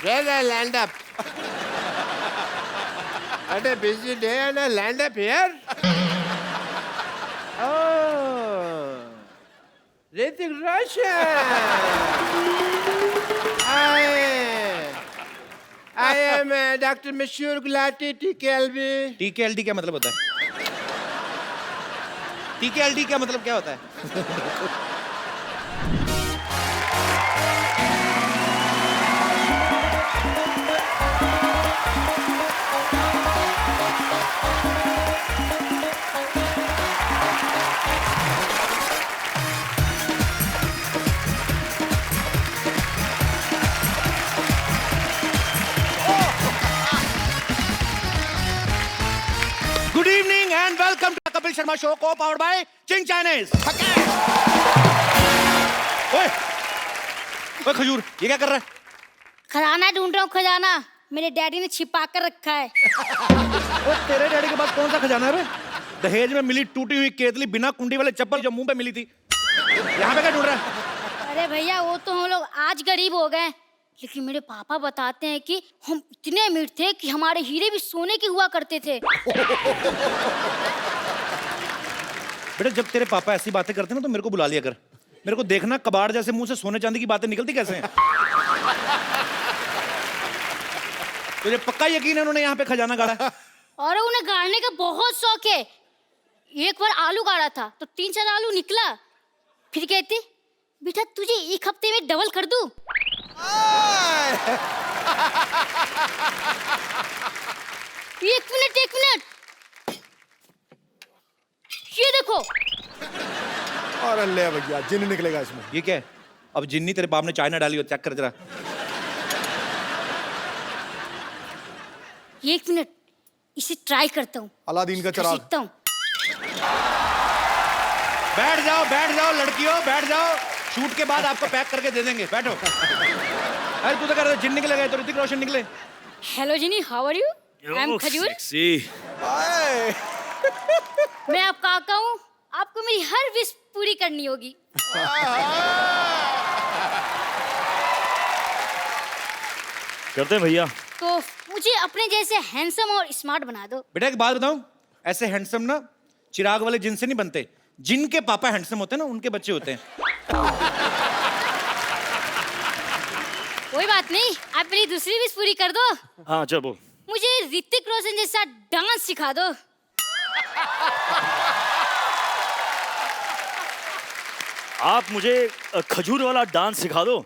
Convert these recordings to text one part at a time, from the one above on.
Where I land up? What a busy day and I land up here? Oh, Hrithik Roshan. I am Dr. Mashur Gulati TKLB. TKLD क्या मतलब होता है? TKLD क्या मतलब क्या होता है? Good evening and welcome to the Kapil Sharma Show, co-powered by Ching Chinese. ओए, ओए खजूर, ये क्या कर रहा है? खजाना ढूंढ रहा हूँ, खजाना मेरे डैडी ने छिपा कर रखा है। ओए तेरे डैडी के पास कौन सा खजाना है बे? दहेज में मिली टूटी हुई केतली बिना कुंडी वाले चप्पल जो मुंह पे मिली थी, यहाँ पे क्या ढूंढ रहा है? अरे भैया वो तो हम लोग आज गरीब हो गए, लेकिन मेरे पापा बताते हैं कि हम इतने अमीर थे कि हमारे हीरे भी सोने के हुआ करते थे। बेटा जब तेरे पापा ऐसी बातें करते हैं ना तो मेरे को बुला लिया कर। मेरे को देखना कबाड़ जैसे मुंह से सोने चांदी की बातें निकलती कैसे हैं। तुझे पक्का यकीन है उन्होंने यहाँ पे खजाना गाड़ा है? और उन्हें गाड़ने का बहुत शौक है। एक बार आलू गाड़ा था तो 3-4 आलू निकला, फिर कहते बेटा तुझे एक हफ्ते में डबल कर दूं। एक मिनट ये देखो। और ले भैया जिन निकलेगा इसमें। ये क्या है? अब जिन्नी तेरे बाप ने चाय ना डाली हो, चेक कर जरा। एक मिनट इसे ट्राई करता हूँ। अलादीन का चिराग। सीखता हूँ। बैठ जाओ लड़कियों, बैठ जाओ। शूट के बाद आपको पैक करके दे देंगे, बैठो। अरे तू तो कह रहा था जिन निकले गए तो ऋतिक रोशन निकले। हेलो जिनी, how are you? I am Khajoor. मैं आपका काका हूँ, आपको मेरी हर विश पूरी करनी होगी। करते हैं भैया। तो मुझे अपने जैसे हैंडसम और स्मार्ट बना दो। बेटा एक बात बताऊं, ऐसे हैंडसम ना चिराग वाले जिन से नहीं बनते। जिनके पापा हैंडसम होते हैं ना उनके बच्चे होते हैं। कोई बात नहीं, आप मेरी दूसरी विश पूरी कर दो। हाँ चल बोल। मुझे ऋतिक रोशन जैसा डांस सिखा दो। आप मुझे खजूर वाला डांस सिखा दो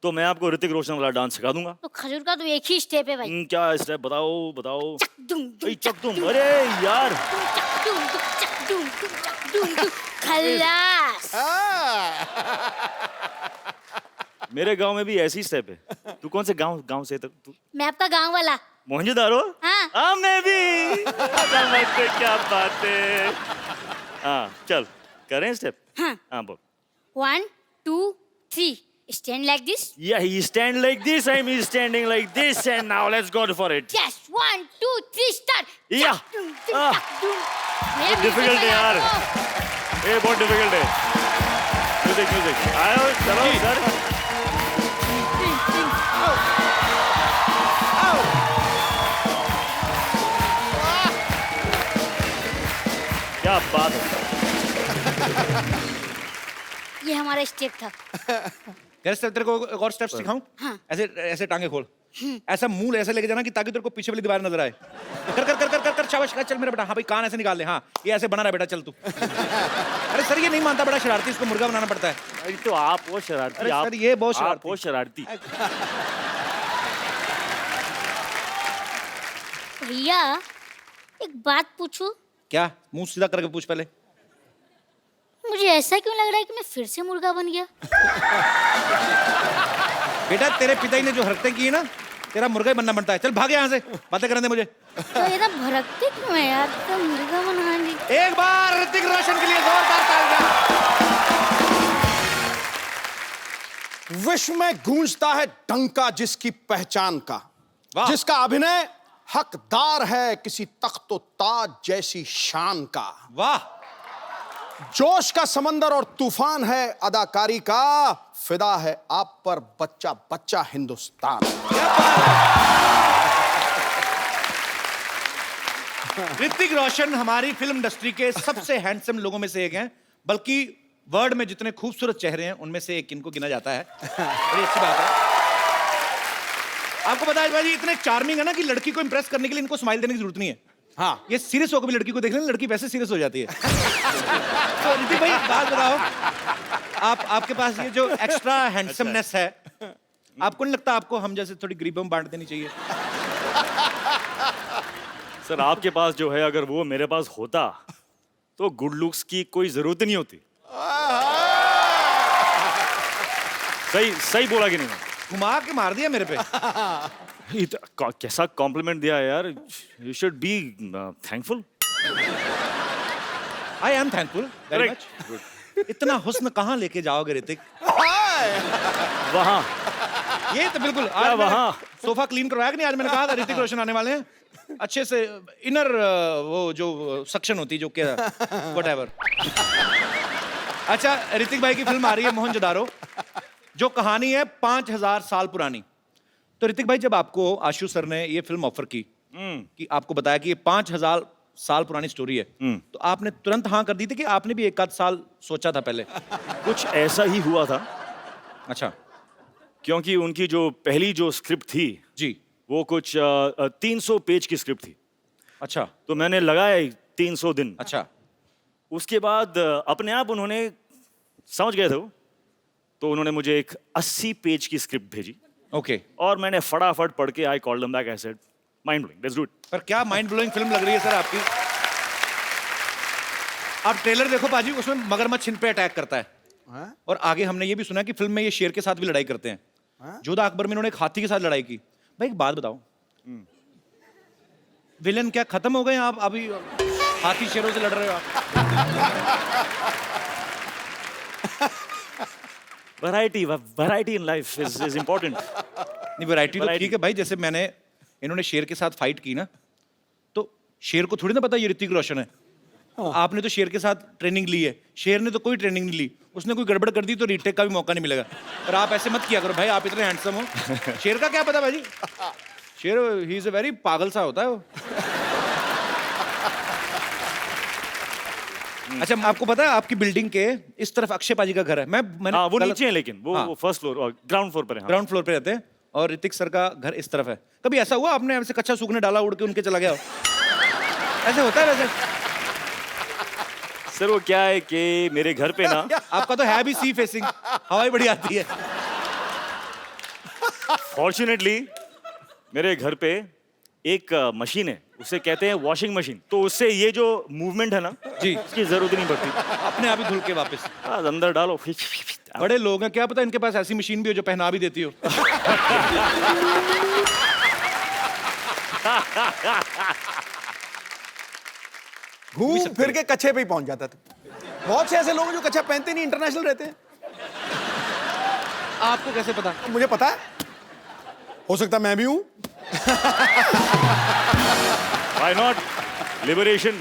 तो मैं आपको ऋतिक रोशन वाला डांस सिखा दूंगा। तो खजूर का तो एक ही स्टेप है भाई। क्या स्टेप बताओ बताओ। चक दुम दुम, चक तुम, अरे यार खल्लास। मेरे गांव में भी ऐसी स्टेप है। तू कौन से गांव से तू? मैं आपका गांव वाला। मोहनजोदारो? हाँ। मैं भी। क्या बात है। हाँ चल करें स्टेप। हाँ बोल। 1 2 3 stand like this. Yeah, he stand like this, I'm standing like this, and now let's go for it. Yes, 1 2 3 start. Yeah. Difficult है यार। ये बहुत difficult है। Music। आयो चलो सर। क्या बात है। ये हमारा स्टेप था। यार स्टेप तेरे को एक और स्टेप सिखाऊं? हाँ। ऐसे टांगे खोल, ऐसा मुंह ऐसे लेके जाना कि ताकि तेरे को पीछे वाली दीवार नजर आए। कर शाबाश, चल मेरा बेटा। हाँ भाई कान ऐसे निकाल ले। हाँ ये ऐसे बना रहा बेटा, चल तू। अरे सर ये नहीं मानता, बड़ा शरारती, इसको मुर्गा बनाना पड़ता है। अरे तो आप वो शरारती। अरे सर ये बहुत शरारती। आप वो शरारती। भैया एक बात पूछूं? क्या? मुंह सीधा करके पूछ पहले। मुझे ऐसा क्यों लग रहा है कि मैं फिर से मुर्गा बन गया? बेटा तेरे पिताजी ने जो हरकतें की है ना, तेरा मुर्गा ही बनना बनता है। चल भाग यहाँ से, बातें करने दे मुझे। तो ये ना भड़कते क्यों है यार? तो मुर्गा बनाएंगे। एक बार ऋतिक रोशन के लिए जोरदार तालियां। विश्व में गूंजता है डंका जिसकी पहचान का, वाह। जिसका अभिनय हकदार है किसी तख्तो ताज जैसी शान का। वाह। जोश का समंदर और तूफान है अदाकारी का, फिदा है आप पर बच्चा बच्चा हिंदुस्तान। ऋतिक रोशन हमारी फिल्म इंडस्ट्री के सबसे हैंडसम लोगों में से एक हैं, बल्कि वर्ल्ड में जितने खूबसूरत चेहरे हैं उनमें से एक इनको गिना जाता है। बड़ी अच्छी बात है। आपको पता है भाई इतने चार्मिंग है ना कि लड़की को इंप्रेस करने के लिए इनको स्माइल देने की जरूरत नहीं है। हाँ, ये सीरियस होकर भी लड़की को देख लें, लड़की वैसे सीरियस हो जाती है। तो ऋतिक भाई बात बताओ, आपके पास ये जो एक्स्ट्रा हैंडसमनेस है, आपको नहीं लगता आपको हम जैसे थोड़ी गरीबों में बांट देनी चाहिए? सर आपके पास जो है अगर वो मेरे पास होता तो गुड लुक्स की कोई जरूरत नहीं होती। सही सही बोला कि नहीं? घुमा के मार दिया मेरे पे। कैसा कॉम्प्लीमेंट दिया यार। You should be thankful. I am thankful very much. इतना हुस्न कहाँ लेके जाओगे ऋतिक? वहां ये तो बिल्कुल क्या आज वहाँ? सोफा क्लीन करवाया कि नहीं? आज मैंने कहा था ऋतिक रोशन आने वाले हैं, अच्छे से इनर वो जो सक्शन होती जो क्या व्हाटएवर। अच्छा, ऋतिक भाई की फिल्म आ रही है मोहनजोदारो, जो कहानी है 5000 साल पुरानी। तो ऋतिक भाई जब आपको आशु सर ने ये फिल्म ऑफर की कि आपको बताया कि ये 5000 साल पुरानी स्टोरी है, तो आपने तुरंत हाँ कर दी थी कि आपने भी एक आध साल सोचा था पहले? कुछ ऐसा ही हुआ था, अच्छा क्योंकि उनकी जो पहली जो स्क्रिप्ट थी जी, वो कुछ 300 पेज की स्क्रिप्ट थी। अच्छा तो मैंने लगाया 300 दिन। अच्छा उसके बाद अपने आप उन्होंने समझ गए थे वो, तो उन्होंने मुझे एक 80 पेज की स्क्रिप्ट भेजी ओके। और मैंने फटाफट पढ़ के I called them back, I said mind blowing, let's do it. पर क्या माइंड ब्लोइंग फिल्म लग रही है सर आपकी। आप ट्रेलर देखो पाजी, उसमें मगरमच्छ इन पे अटैक करता है। और आगे हमने ये भी सुना कि फिल्म में ये शेर के साथ भी लड़ाई करते हैं। जोधा अकबर में इन्होंने एक हाथी के साथ लड़ाई की। भाई एक बात बताओ, विलन क्या खत्म हो गए आप? अभी हाथी शेरों से लड़ रहे हो आप। Variety in life is important. नहीं, वैरायटी तो ठीक है भाई। जैसे मैंने इन्होंने शेर के साथ फाइट की ना, तो शेर को थोड़ी ना पता ये ऋतिक रोशन है। आपने तो शेर के साथ ट्रेनिंग ली है, शेर ने तो कोई ट्रेनिंग नहीं ली। उसने कोई गड़बड़ कर दी तो रीटेक का भी मौका नहीं मिलेगा। और आप ऐसे मत किया करो भाई, आप इतने हैंडसम हो। शेर का क्या पता भाई, शेर ही इज अ वेरी पागल सा होता है वो। अच्छा, आपको पता है आपकी बिल्डिंग के इस तरफ अक्षय पाजी का घर है। मैंने हाँ, वो नीचे है, लेकिन वो हाँ। फर्स्ट फ्लोर और ग्राउंड फ्लोर पर है। हाँ। ग्राउंड फ्लोर पे रहते हैं और ऋतिक सर का घर इस तरफ है। कभी ऐसा हुआ आपने ऐसे कच्चा सूखने डाला, उड़ के उनके चला गया हो? ऐसे होता है वैसे? सर वो क्या है कि मेरे घर पे ना आपका तो है भी सी फेसिंग, हवाई बड़ी आती है। फॉर्चुनेटली मेरे घर पे एक मशीन है, उसे कहते हैं वॉशिंग मशीन। तो उससे ये जो मूवमेंट है ना जी, उसकी जरूरत नहीं पड़ती। अपने आप ही धुल के वापस अंदर डालो। बड़े लोग हैं, क्या पता इनके पास ऐसी मशीन भी हो जो पहना भी देती हो। घूम फिर के कच्छे पे ही पहुंच जाता था। बहुत से ऐसे लोग हैं जो कच्छा पहनते नहीं, इंटरनेशनल रहते हैं। आपको कैसे पता? मुझे पता है, हो सकता मैं भी हूं। Why not? Liberation.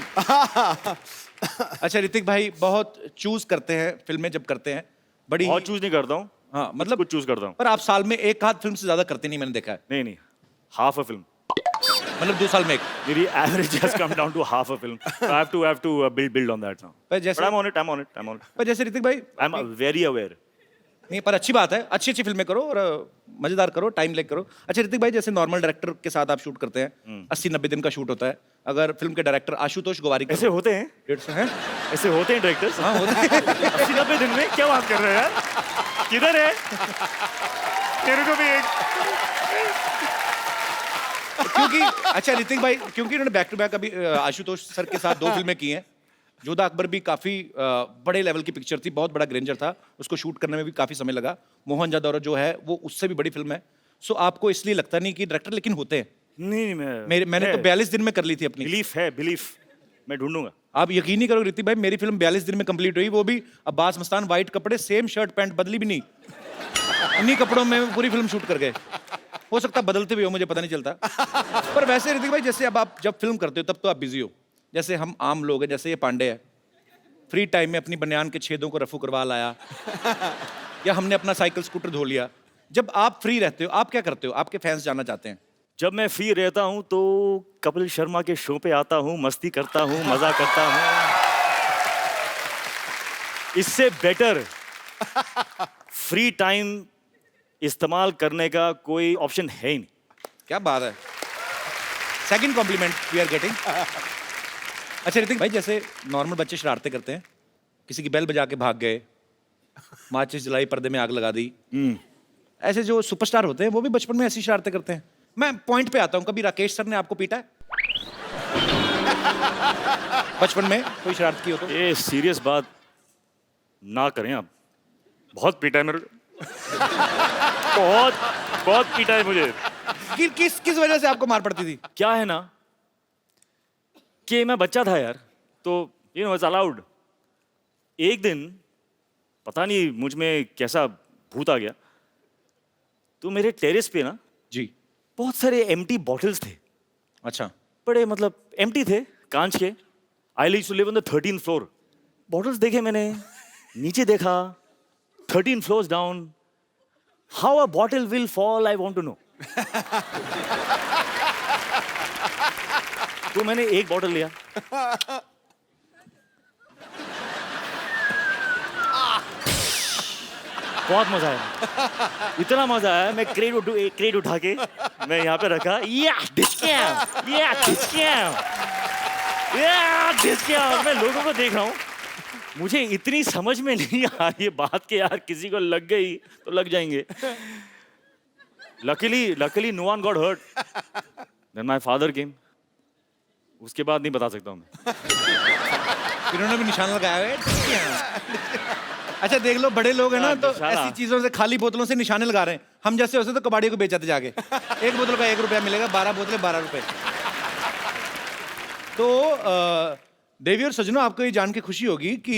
अच्छा ऋतिक भाई बहुत चूज करते हैं फिल्में जब करते हैं, बड़ी बहुत चूज नहीं करता हूँ। हाँ मतलब कुछ चूज करता हूँ। पर आप साल में एक आध फिल्म से ज्यादा करते नहीं, मैंने देखा है। नहीं नहीं, हाफ अ फिल्म। मतलब 2 साल में एक। मेरी average has come down to half a film. So I have to build on that now. पर जैसे But I'm on it. पर जैसे ऋतिक भाई I'm very aware. नहीं, पर अच्छी बात है, अच्छी अच्छी फिल्में करो और मजेदार करो, टाइम लेके करो। अच्छा ऋतिक भाई, जैसे नॉर्मल डायरेक्टर के साथ आप शूट करते हैं, 80-90 दिन का शूट होता है। अगर फिल्म के डायरेक्टर आशुतोष गोवारी ऐसे होते हैं? 150 हैं? ऐसे होते हैं डायरेक्टर्स? हाँ होते हैं। 80-90 दिन में क्या बात कर रहे हैं यार? किधर है? मेरे को भी एक। क्योंकि अच्छा ऋतिक भाई, क्योंकि इन्होंने बैक टू बैक अभी आशुतोष सर के साथ 2 फिल्में की हैं। जोधा अकबर भी काफी बड़े लेवल की पिक्चर थी, बहुत बड़ा ग्रेंजर था, उसको शूट करने में भी काफी समय लगा। मोहनजोदारो जो है वो उससे भी बड़ी फिल्म है। सो आपको इसलिए लगता नहीं कि डायरेक्टर लेकिन होते हैं? नहीं, मैंने तो 42 दिन में कर ली थी अपनी। बिलीफ मैं ढूंढूंगा। आप यकीन नहीं करोगे ऋतिक भाई, मेरी फिल्म 42 दिन में कंप्लीट हुई, वो भी अब्बास मस्तान वाइट कपड़े, सेम शर्ट पैंट, बदली भी नहीं, उन्हीं कपड़ों में पूरी फिल्म शूट कर गए। हो सकता है बदलते भी हो, मुझे पता नहीं चलता। पर वैसे ऋतिक भाई, जैसे अब आप जब फिल्म करते हो तब तो आप बिजी हो, जैसे हम आम लोग हैं, जैसे ये पांडे है, फ्री टाइम में अपनी बनियान के छेदों को रफू करवा लाया या हमने अपना साइकिल स्कूटर धो लिया। जब आप फ्री रहते हो आप क्या करते हो? आपके फैंस जानना चाहते हैं। जब मैं फ्री रहता हूँ तो कपिल शर्मा के शो पे आता हूँ, मस्ती करता हूँ, मजा करता हूँ। इससे बेटर फ्री टाइम इस्तेमाल करने का कोई ऑप्शन है ही नहीं। क्या बात है, second compliment we are getting. अच्छा ऋतिक भाई, जैसे नॉर्मल बच्चे शरारतें करते हैं, किसी की बेल बजा के भाग गए, माचिस जलाई, पर्दे में आग लगा दी, ऐसे जो सुपरस्टार होते हैं वो भी बचपन में ऐसी शरारतें करते हैं। मैं पॉइंट पे आता हूँ, कभी राकेश सर ने आपको पीटा है बचपन में कोई शरारत की हो तो? ये सीरियस बात ना करें आप। बहुत पीटा है मेरे को। बहुत बहुत पीटा है मुझे। किस वजह से आपको मार पड़ती थी? क्या है ना कि मैं बच्चा था यार, तो यू नो इट्स अलाउड। एक दिन पता नहीं मुझ में कैसा भूत आ गया, तो मेरे टेरेस पे ना जी। बहुत सारे एम्प्टी बॉटल्स थे। अच्छा। बड़े मतलब एम्प्टी थे, कांच के। I used to live on the 13th floor. Bottles देखे मैंने, नीचे देखा, 13 floors down. How a bottle will fall I want to know. तो मैंने एक बॉटल लिया, बहुत मजा आया, इतना मजा आया। मैं क्रेट उठा के मैं यहाँ पे रखा, मैं लोगों को देख रहा हूँ। मुझे इतनी समझ में नहीं आ रही बात कि यार किसी को लग गई तो लग जाएंगे। Luckily no one got hurt. Then my father came. उसके बाद नहीं बता सकता हूँ मैं। इन्होंने भी निशान लगाया है। अच्छा देख लो, बड़े लोग हैं ना तो निशाना। ऐसी चीजों से, खाली बोतलों से निशाने लगा रहे हैं। हम जैसे होते तो कबाड़ी को बेचाते जाके। एक बोतल का 1 रुपया मिलेगा, 12 बोतलें 12 रुपए। तो देवी और सजनों, आपको ये जान के खुशी होगी कि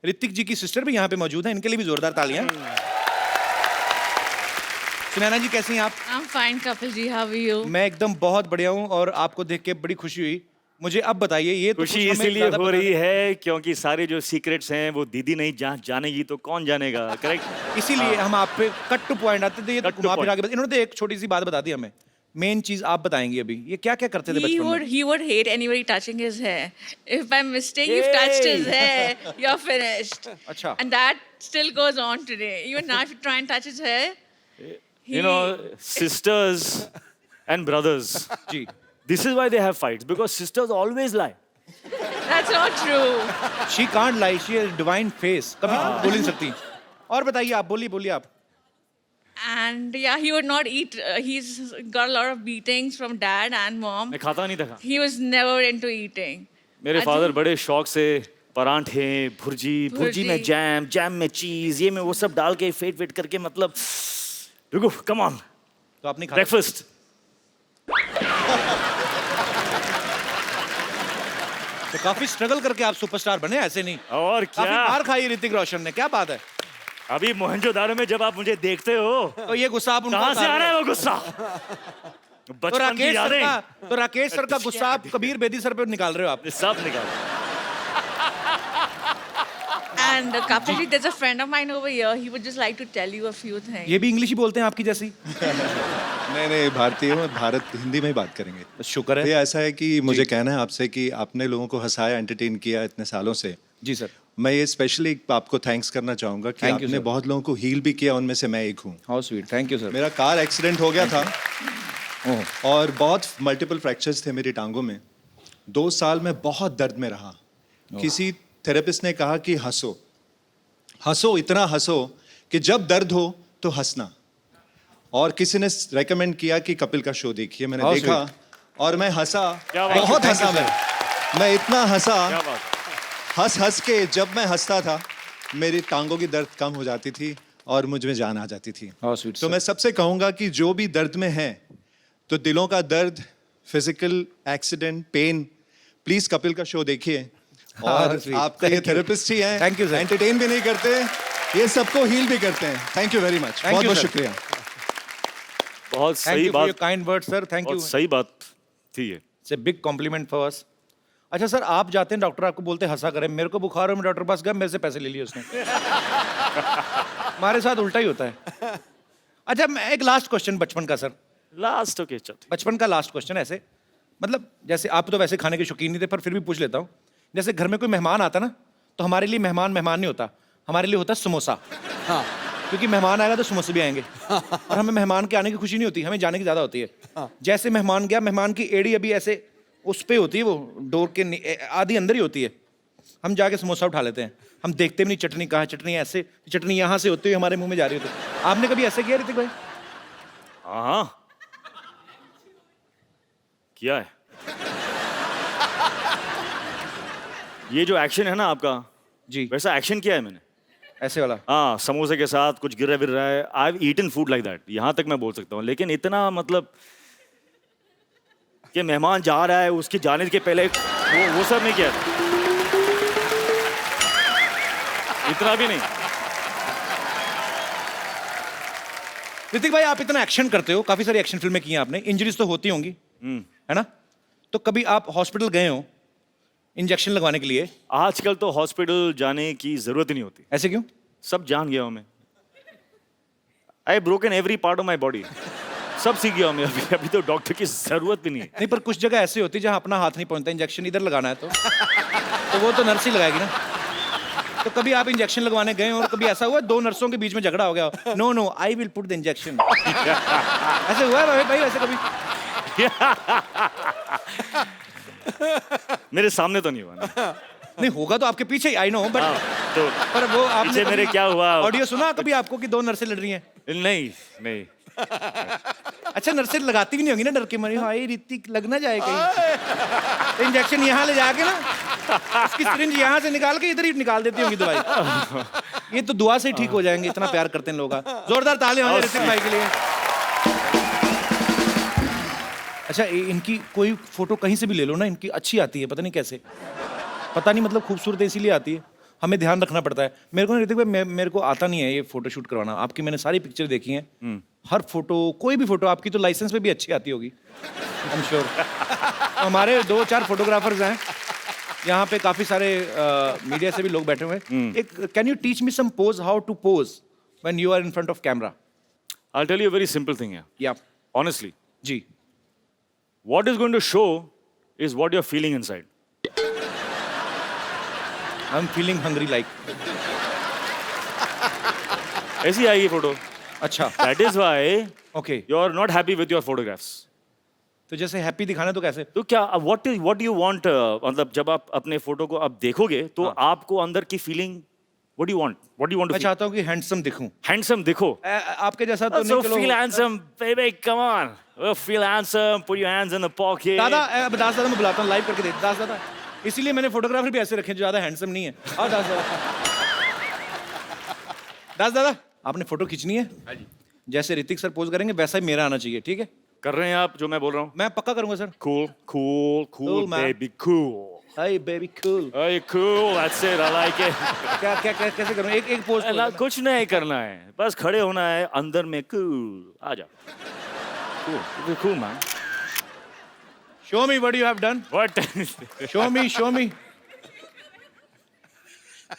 ऋतिक जी की सिस्टर भी यहाँ पे मौजूद है। इनके लिए भी जोरदार तालियां। सुनैना जी कैसी हैं आप? I'm fine, Kapil ji. How are you? मैं एकदम बहुत बढ़िया हूँ और आपको देख के बड़ी खुशी हुई। मुझे अब बताइए, ये तो खुशी कुछ हमें इसीलिए ज्यादा हो पता रही है क्योंकि सारे जो सीक्रेट्स हैं वो दीदी नहीं जानेगी तो कौन जानेगा। करेक्ट। इसीलिए हम आप पे कट टू पॉइंट आते थे। ये तो Cut to घुमा फिरा point. के इन्होंने तो एक छोटी सी बात बता दी हमें। मेन चीज आप बताएंगे अभी, ये क्या क्या करते थे He बचपन would में? he would hate anybody touching his hair. If by mistake you've touched his hair, you're finished. अच्छा। And that still goes on today. Even now, if you try and touch his hair, You know, sisters and brothers. जी। This is why they have fights because sisters always lie. that's not true. She can't lie, she has divine face. कभी बोल नहीं सकती। और बताइए आप, बोलिए आप। And yeah, he would not eat. He's got a lot of beatings from dad and mom. मैं खाता नहीं था। He was never into eating. मेरे I फादर think- बड़े शौक से परांठे, भुर्जी में जैम में चीज, ये में वो सब डाल के फेट करके, मतलब रुको, कम ऑन, तो आपने खाया? ब्रेकफास्ट। तो काफी स्ट्रगल करके आप सुपरस्टार बने, ऐसे नहीं। और काफी क्या, मार खाई ऋतिक रोशन ने, क्या बात है। अभी मोहनजोदारो में जब आप मुझे देखते हो तो ये गुस्सा आप उनको कहाँ से उतार आ रहा रहे है हो। वो गुस्सा? तो बचपन की राकेश सर यादें का तो राकेश सर का गुस्सा आप कबीर बेदी सर पे निकाल रहे हो आप। सब निकाल। And Kapil ji, there's a friend of mine over here. He would just like to tell you a few things. ये भी इंग्लिश ही बोलते हैं आपकी जैसी? नहीं भारतीय हूँ, भारत हिंदी में ही बात करेंगे। शुक्र ये है। ऐसा है कि मुझे कहना है आपसे कि आपने लोगों को हंसाया, एंटरटेन किया इतने सालों से। जी सर। मैं ये स्पेशली आपको थैंक्स करना चाहूँगा कि Thank you, आपने sir. बहुत लोगों को हील भी किया, उनमें से मैं एक हूँ। How sweet, thank you sir. मेरा कार एक्सीडेंट हो गया था ओह, और बहुत मल्टीपल फ्रैक्चर्स थे मेरी टांगों में। 2 साल में बहुत दर्द में रहा। किसी थेरेपिस्ट ने कहा कि हंसो, इतना हंसो कि जब दर्द हो तो हंसना। और किसी ने रेकमेंड किया कि कपिल का शो देखिए। मैंने How देखा और मैं हंसा, क्या बात है। बहुत Thank you, हंसा मैं इतना हंसा, क्या बात। हंस के जब मैं हंसता था मेरी टांगों की दर्द कम हो जाती थी और मुझ में जान आ जाती थी। How sweet, तो sir. मैं सबसे कहूँगा कि जो भी दर्द में है, तो दिलों का दर्द, physical accident, pain, please Kapil का शो देखिए। और sweet. आपका ये Thank you. थेरेपिस्ट ही हैं, Thank you, sir. एंटरटेन भी नहीं करते, ये सबको हील भी करते हैं। Thank you very much, Thank बहुत you, बहुत sir. शुक्रिया। बहुत थैंक सही यू फॉर योर बात, kind word sir, thank you. बहुत सही बात थी ये। It's a big complement for us. अच्छा सर, आप जाते हैं डॉक्टर आपको बोलते हैं हंसा करें, मेरे को बुखार हो मैं डॉक्टर के पास गया, मेरे से पैसे ले लिए उसने। हमारे साथ उल्टा ही होता है। अच्छा, मैं एक लास्ट क्वेश्चन बचपन का सर, लास्ट ओके चल। बचपन का लास्ट क्वेश्चन ऐसे, मतलब जैसे आप तो वैसे खाने के शौकीन नहीं थे, पर फिर भी पूछ लेता हूँ। जैसे घर में कोई मेहमान आता ना, तो हमारे लिए मेहमान मेहमान नहीं होता, हमारे लिए होता समोसा। हाँ क्योंकि मेहमान आएगा तो समोसे भी आएंगे, और हमें मेहमान के आने की खुशी नहीं होती, हमें जाने की ज्यादा होती है। जैसे मेहमान गया, मेहमान की एड़ी अभी ऐसे उस पे होती है, वो डोर के आधी अंदर ही होती है, हम जाके समोसा उठा लेते हैं, हम देखते भी नहीं चटनी कहाँ है, चटनी ऐसे, चटनी यहाँ से होती हुई हमारे मुंह में जा रही होती है। आपने कभी ऐसे किया ऋतिक भाई? हाँ किया है। ये जो एक्शन है ना आपका, जी, वैसा एक्शन किया है मैंने। ऐसे वाला। हाँ, समोसे के साथ कुछ गिर रहा है। I have eaten food like that, यहाँ तक मैं बोल सकता हूँ। लेकिन इतना मतलब कि मेहमान जा रहा है, उसके जाने के पहले वो सब नहीं किया था। इतना भी नहीं। ऋतिक भाई, आप इतना एक्शन करते हो, काफी सारी एक्शन फिल्में की हैं आपने, इंजरीज तो होती होंगी, है ना? तो कभी आप हॉस्पिटल गए हो इंजेक्शन लगवाने के लिए? आजकल तो हॉस्पिटल जाने की जरूरत ही नहीं होती। ऐसे क्यों? सब जान गया हूं मैं। I broken every part of my body. सब सीख गया हूं मैं। अभी तो डॉक्टर की जरूरत भी नहीं है। नहीं, पर कुछ जगह ऐसी होती है जहां अपना हाथ नहीं पहुंचता, इंजेक्शन इधर लगाना है तो वो तो नर्स ही लगाएगी ना। तो कभी आप इंजेक्शन लगवाने गए हो और कभी ऐसा हुआ 2 नर्सों के बीच में झगड़ा हो गया, no no I will put the injection, ऐसे हुआ है भाई वैसे कभी? मेरे सामने तो नहीं हुआ ना। नहीं होगा तो आपके पीछे ही, आई नो, बट तो पर वो आपने पीछे मेरे क्या हुआ? ऑडियो सुना कभी आपको कि 2 नर्सें लड़ रही हैं? नहीं नहीं। अच्छा, नर्सें लगाती भी नहीं होंगी ना डर के मारे, हाय ऋतिक लग ना जाए कहीं, तो इंजेक्शन यहाँ ले जाके ना उसकी सिरिंज यहाँ से निकाल के इधर ही निकाल देती होंगी दवाई। ये तो दुआ से ही ठीक हो जाएंगे, इतना प्यार करते हैं लोग। जोरदार ताली हो जाए ऋतिक भाई के लिए। अच्छा, इनकी कोई फोटो कहीं से भी ले लो ना, इनकी अच्छी आती है, पता नहीं कैसे, पता नहीं, मतलब खूबसूरत इसीलिए आती है, हमें ध्यान रखना पड़ता है। मेरे को ना ऋतिक भाई, मेरे को आता नहीं है ये फोटो शूट करवाना। आपकी मैंने सारी पिक्चर देखी हैं, हर फोटो, कोई भी फोटो आपकी तो लाइसेंस पे भी अच्छी आती होगी, आई एम श्योर। हमारे 2-4 फोटोग्राफर्स हैं यहाँ पे, काफी सारे मीडिया से भी लोग बैठे हुए हैं। एक can you teach me some pose, how to pose when you are in front of camera? I tell you very simple thing है। या ऑनेस्टली, जी, what is going to show is what you're feeling inside. I am feeling hungry like. ऐसी आएगी photo. अच्छा, That is why okay. you're not happy with your photographs. तो जैसे happy दिखाना तो कैसे? तो क्या what do you want? मतलब जब आप अपने फोटो को आप देखोगे तो आपको अंदर की feeling what do you want? What do you want to मैं feel? चाहता हूँ कि हैंडसम दिखूं। Handsome दिखो। आपके जैसा तो So नहीं, चलो। feel handsome, baby, come on. Feel handsome, put your hands in the pocket. दादा, अब दास दादा मैं बुलाता हूँ, लाइव करके दे दास दादा, इसीलिए मैंने फोटोग्राफर भी ऐसे रखे जो ज्यादा हैंडसम नहीं है। आओ दास दादा। दास दादा, आपने फोटो खींचनी है, जैसे ऋतिक सर पोज करेंगे वैसा ही मेरा आना चाहिए, ठीक है? कर रहे हैं आप जो मैं बोल रहा हूँ? मैं पक्का करूंगा sir. Cool, cool, cool, Cool, man. baby, cool. Hi baby cool. Hey, cool, that's it, I like it. क्या क्या क्या कैसे करूं? एक पोज। अला, कुछ नहीं करना है, बस खड़े होना है अंदर में। कूल, आ जा। Cool, cool man. Show me what you have done. What? Show me, show me,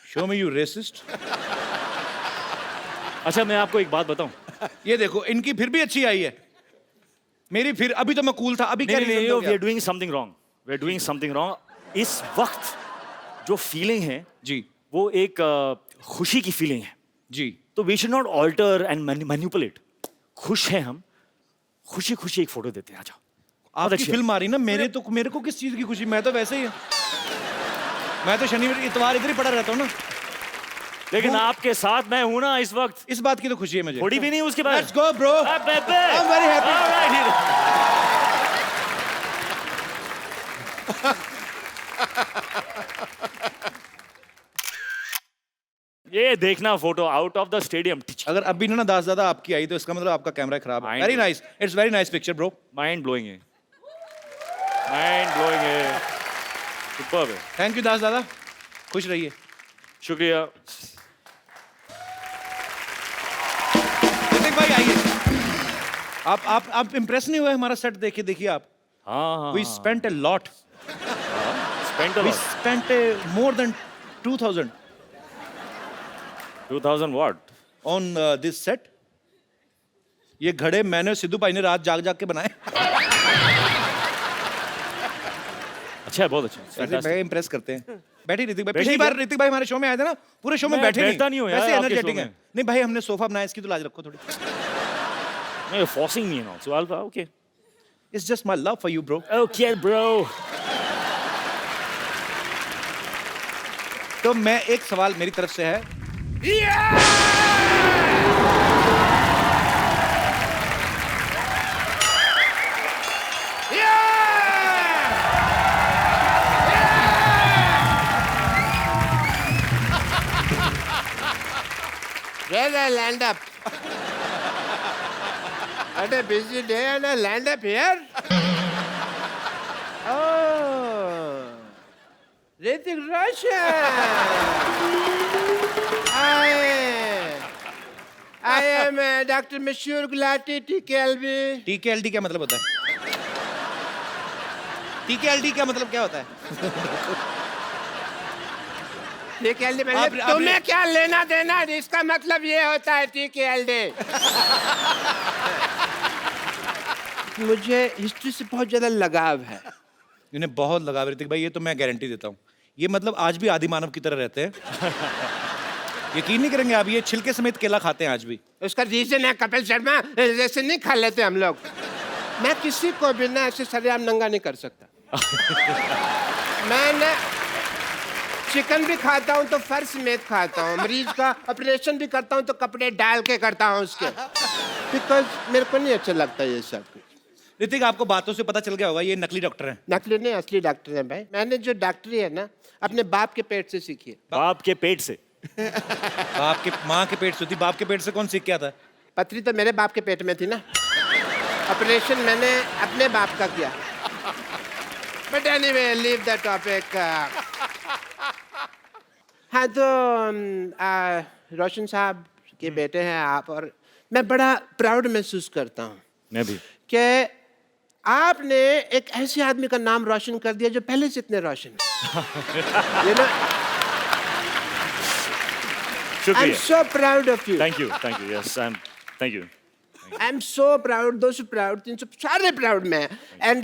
show me, you racist. अच्छा, मैं आपको एक बात बताऊं। ये देखो, इनकी फिर भी अच्छी आई है, मेरी फिर, अभी तो मैं कूल था, अभी क्या नहीं, reason नहीं, हो वी गया? Are doing something wrong. We are doing something wrong. इस वक्त जो फीलिंग है जी वो एक खुशी की फीलिंग है। जी, तो we should not alter and manipulate. खुश हैं हम, खुशी खुशी एक फोटो देते हैं। आ जाओ। आपकी फिल्म आ रही ना, मेरे को किस चीज की खुशी? मैं तो वैसे ही, मैं तो शनिवार इतवार इधर ही पड़ा रहता हूँ ना। लेकिन आपके साथ मैं हूं ना इस वक्त। इस बात की तो खुशी है मुझे। थोड़ी भी नहीं उसके बाद। Let's go bro, I am very happy. ये देखना photo out of the stadium. अगर अभी ना दास दादा आपकी आई तो इसका मतलब आपका कैमरा खराब है। Mind very nice, it's very nice picture bro. Mind blowing है, माइंड ब्लोइंग है, सुपर्ब है। थैंक यू दास दादा, खुश रहिए। शुक्रिया। ऋतिक भाई आइए। आप इम्प्रेस नहीं हुए हमारा सेट देखे? देखिए आप, हाँ हाँ we spent a lot. spent a We lot. spent more than 2,000 2000 what? on this set. ये घड़े मैंने और सिद्धू भाई ने रात जाग जाग के बनाए। अच्छा है, बहुत अच्छा। ऐसे Fantastic. मैं इम्प्रेस करते हैं। बैठी ऋतिक भाई, बैठे पिछली क्या? बार ऋतिक भाई हमारे शो में आए थे ना, पूरे शो में मैं बैठे बैठता नहीं हूँ यार वैसे आपके एनर्जेटिक show है। में। नहीं भाई, हमने सोफा बनाया, इसकी तो लाज रखो थोड़ी। No, you're forcing me now. So I'll okay. It's just my love for you, bro. Okay, bro. तो मैं एक सवाल मेरी तरफ से है। Where I land up? What a busy day and I land up here? Oh, Hrithik Roshan. I am Dr. Mashur Gulati TKLB. TKLD क्या मतलब होता है? TKLD क्या मतलब क्या होता है? TKLD आप- मतलब आप- तुम्हें क्या लेना देना? इसका मतलब ये होता है TKLD. मुझे हिस्ट्री से बहुत ज्यादा लगाव है. इन्हें बहुत लगा ऋतिक भाई, ये तो मैं गारंटी देता हूँ। ये मतलब आज भी आदि मानव की तरह रहते हैं। यकीन नहीं करेंगे आप, ये छिलके समेत केला खाते हैं आज भी। उसका रीजन है कपिल शर्मा, जैसे नहीं खा लेते हम लोग। मैं किसी को भी ना ऐसे सरेआम नंगा नहीं कर सकता। मैं ना चिकन भी खाता हूँ तो फर्श समेत खाता हूँ, मरीज का ऑपरेशन भी करता हूँ तो कपड़े डाल के करता हूँ उसके, बिकॉज मेरे को नहीं अच्छा लगता ये सब। ऋतिक, आपको बातों से पता चल गया होगा ये नकली डॉक्टर हैं। नकली नहीं, असली डॉक्टर है भाई। मैंने जो डॉक्टरी है ना अपने बाप के पेट से सीखी है। बाप के पेट से। बाप के माँ के पेट से होती, बाप के पेट से कौन सीख के आता है? पथरी तो मेरे बाप के पेट में थी ना, ऑपरेशन मैंने अपने बाप का किया। But anyway, leave the topic. हाँ तो रोशन साहब के बेटे हैं आप, और मैं बड़ा प्राउड महसूस करता हूँ मैं भी। कि आपने एक ऐसे आदमी का नाम रोशन कर दिया जो पहले से इतने रोशन है। You know, I'm शुक्रिया। so proud of you. Thank you. Yes, thank you. I'm so proud, those proud, तीन सब सारे proud में and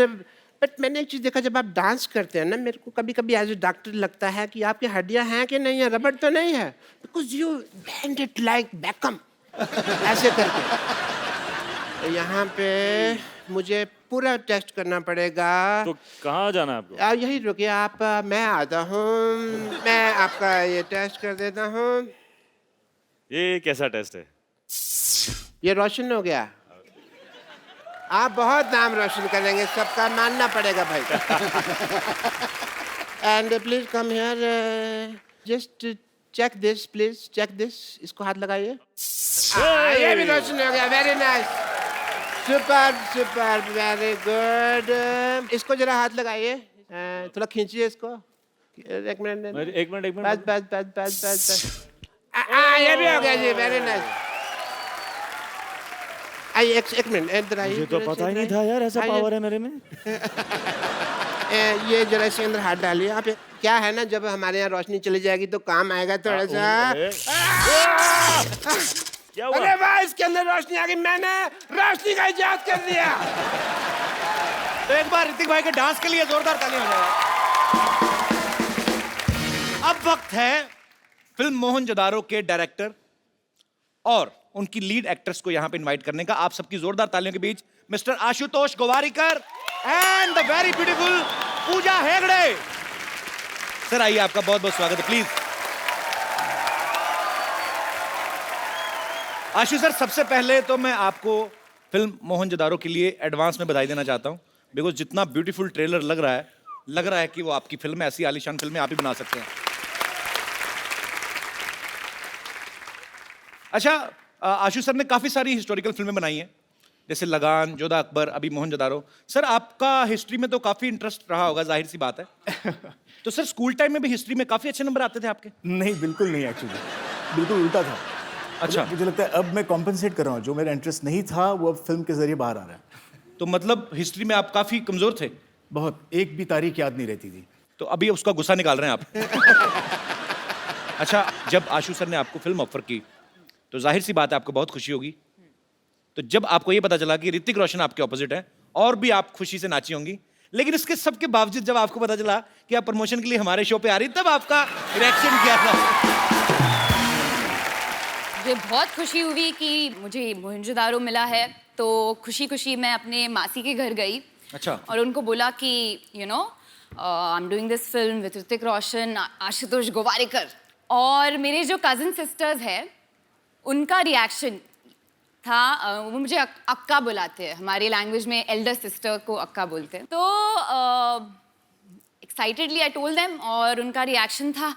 but मैंने एक चीज देखा, जब आप डांस करते हैं ना, मेरे को कभी कभी एज ए डॉक्टर लगता है कि आपकी हड्डियां हैं कि नहीं है, रबड़ तो नहीं है, because you band it like Beckham ऐसे करके। तो यहाँ पे मुझे पूरा टेस्ट करना पड़ेगा। तो कहाँ जाना है आपको? यही रुकिए आप, मैं आता हूँ, मैं आपका ये टेस्ट कर देता हूँ। ये कैसा टेस्ट है? ये रोशन हो गया। आप बहुत नाम रोशन करेंगे, सबका मानना पड़ेगा भाई। And please come here, just check this, please check this. इसको हाथ लगाइए। ये भी रोशन हो गया, very nice, super super, very good. इसको जरा हाथ लगाइए, थोड़ा खींचिए इसको। एक मिनट, एक मिनट। बस बस बस बस बस बस। ये भी हो गया जी, वेरी नाइस। आइए एक मिनट, इधर आइए। मुझे तो पता ही नहीं था यार ऐसा पावर है मेरे में। ये जरा इसके अंदर हाथ डालिए आप। क्या है ना, जब हमारे यहाँ रोशनी चली जाएगी तो काम आएगा थोड़ा सा। क्या हुआ? अरे वाह, इसके अंदर रोशनी आ गई, मैंने रोशनी का इजाद कर दिया। तो एक बार ऋतिक भाई के डांस के लिए जोरदार ताली हो जाए। अब वक्त है फिल्म मोहनजोदारो के डायरेक्टर और उनकी लीड एक्ट्रेस को यहां पे इनवाइट करने का। आप सबकी जोरदार तालियों के बीच mister Ashutosh Gowariker and the very beautiful Pooja Hegde. Sir आइए, आपका बहुत बहुत स्वागत है, प्लीज। आशु सर, सबसे पहले तो मैं आपको फिल्म मोहनजोदारो के लिए एडवांस में बधाई देना चाहता हूं, बिकॉज जितना ब्यूटीफुल ट्रेलर लग रहा है कि वो आपकी फिल्म है। ऐसी आलीशान फिल्में आप ही बना सकते हैं। अच्छा, आशु सर ने काफी सारी हिस्टोरिकल फिल्में बनाई हैं, जैसे लगान, जोधा अकबर, अभी मोहनजोदारो। सर आपका हिस्ट्री में तो काफी इंटरेस्ट रहा होगा, जाहिर सी बात है। तो सर स्कूल टाइम में भी हिस्ट्री में काफी अच्छे नंबर आते थे आपके? नहीं, बिल्कुल नहीं, एक्चुअली बिल्कुल उल्टा था। अच्छा। मुझे लगता है अब मैं कॉम्पनसेट कर रहा हूँ, जो मेरा इंटरेस्ट नहीं था वो अब फिल्म के जरिए बाहर आ रहा है। तो मतलब हिस्ट्री में आप काफी कमजोर थे? बहुत, एक भी तारीख याद नहीं रहती थी। तो अभी उसका गुस्सा निकाल रहे हैं आप। अच्छा, जब आशु सर ने आपको फिल्म ऑफर की तो जाहिर सी बात है आपको बहुत खुशी होगी। तो जब आपको ये पता चला कि ऋतिक रोशन आपके ऑपोजिट है, और भी आप खुशी से नाची होंगी, लेकिन इसके सब के बावजूद जब आपको पता चला कि आप प्रमोशन के लिए हमारे शो पे आ रही, तब आपका रिएक्शन क्या था? मुझे बहुत खुशी हुई कि मुझे मोहनजोदारो मिला है, तो खुशी खुशी मैं अपने मासी के घर गई। अच्छा। और उनको बोला कि you know I am doing this film with Hrithik Roshan, Ashutosh Gowariker, और मेरे जो कजिन सिस्टर्स हैं उनका रिएक्शन था, वो मुझे अक्का बुलाते हैं, हमारी लैंग्वेज में एल्डर सिस्टर को अक्का बोलते हैं। तो एक्साइटेडली आई टोल्ड देम, और उनका रिएक्शन था,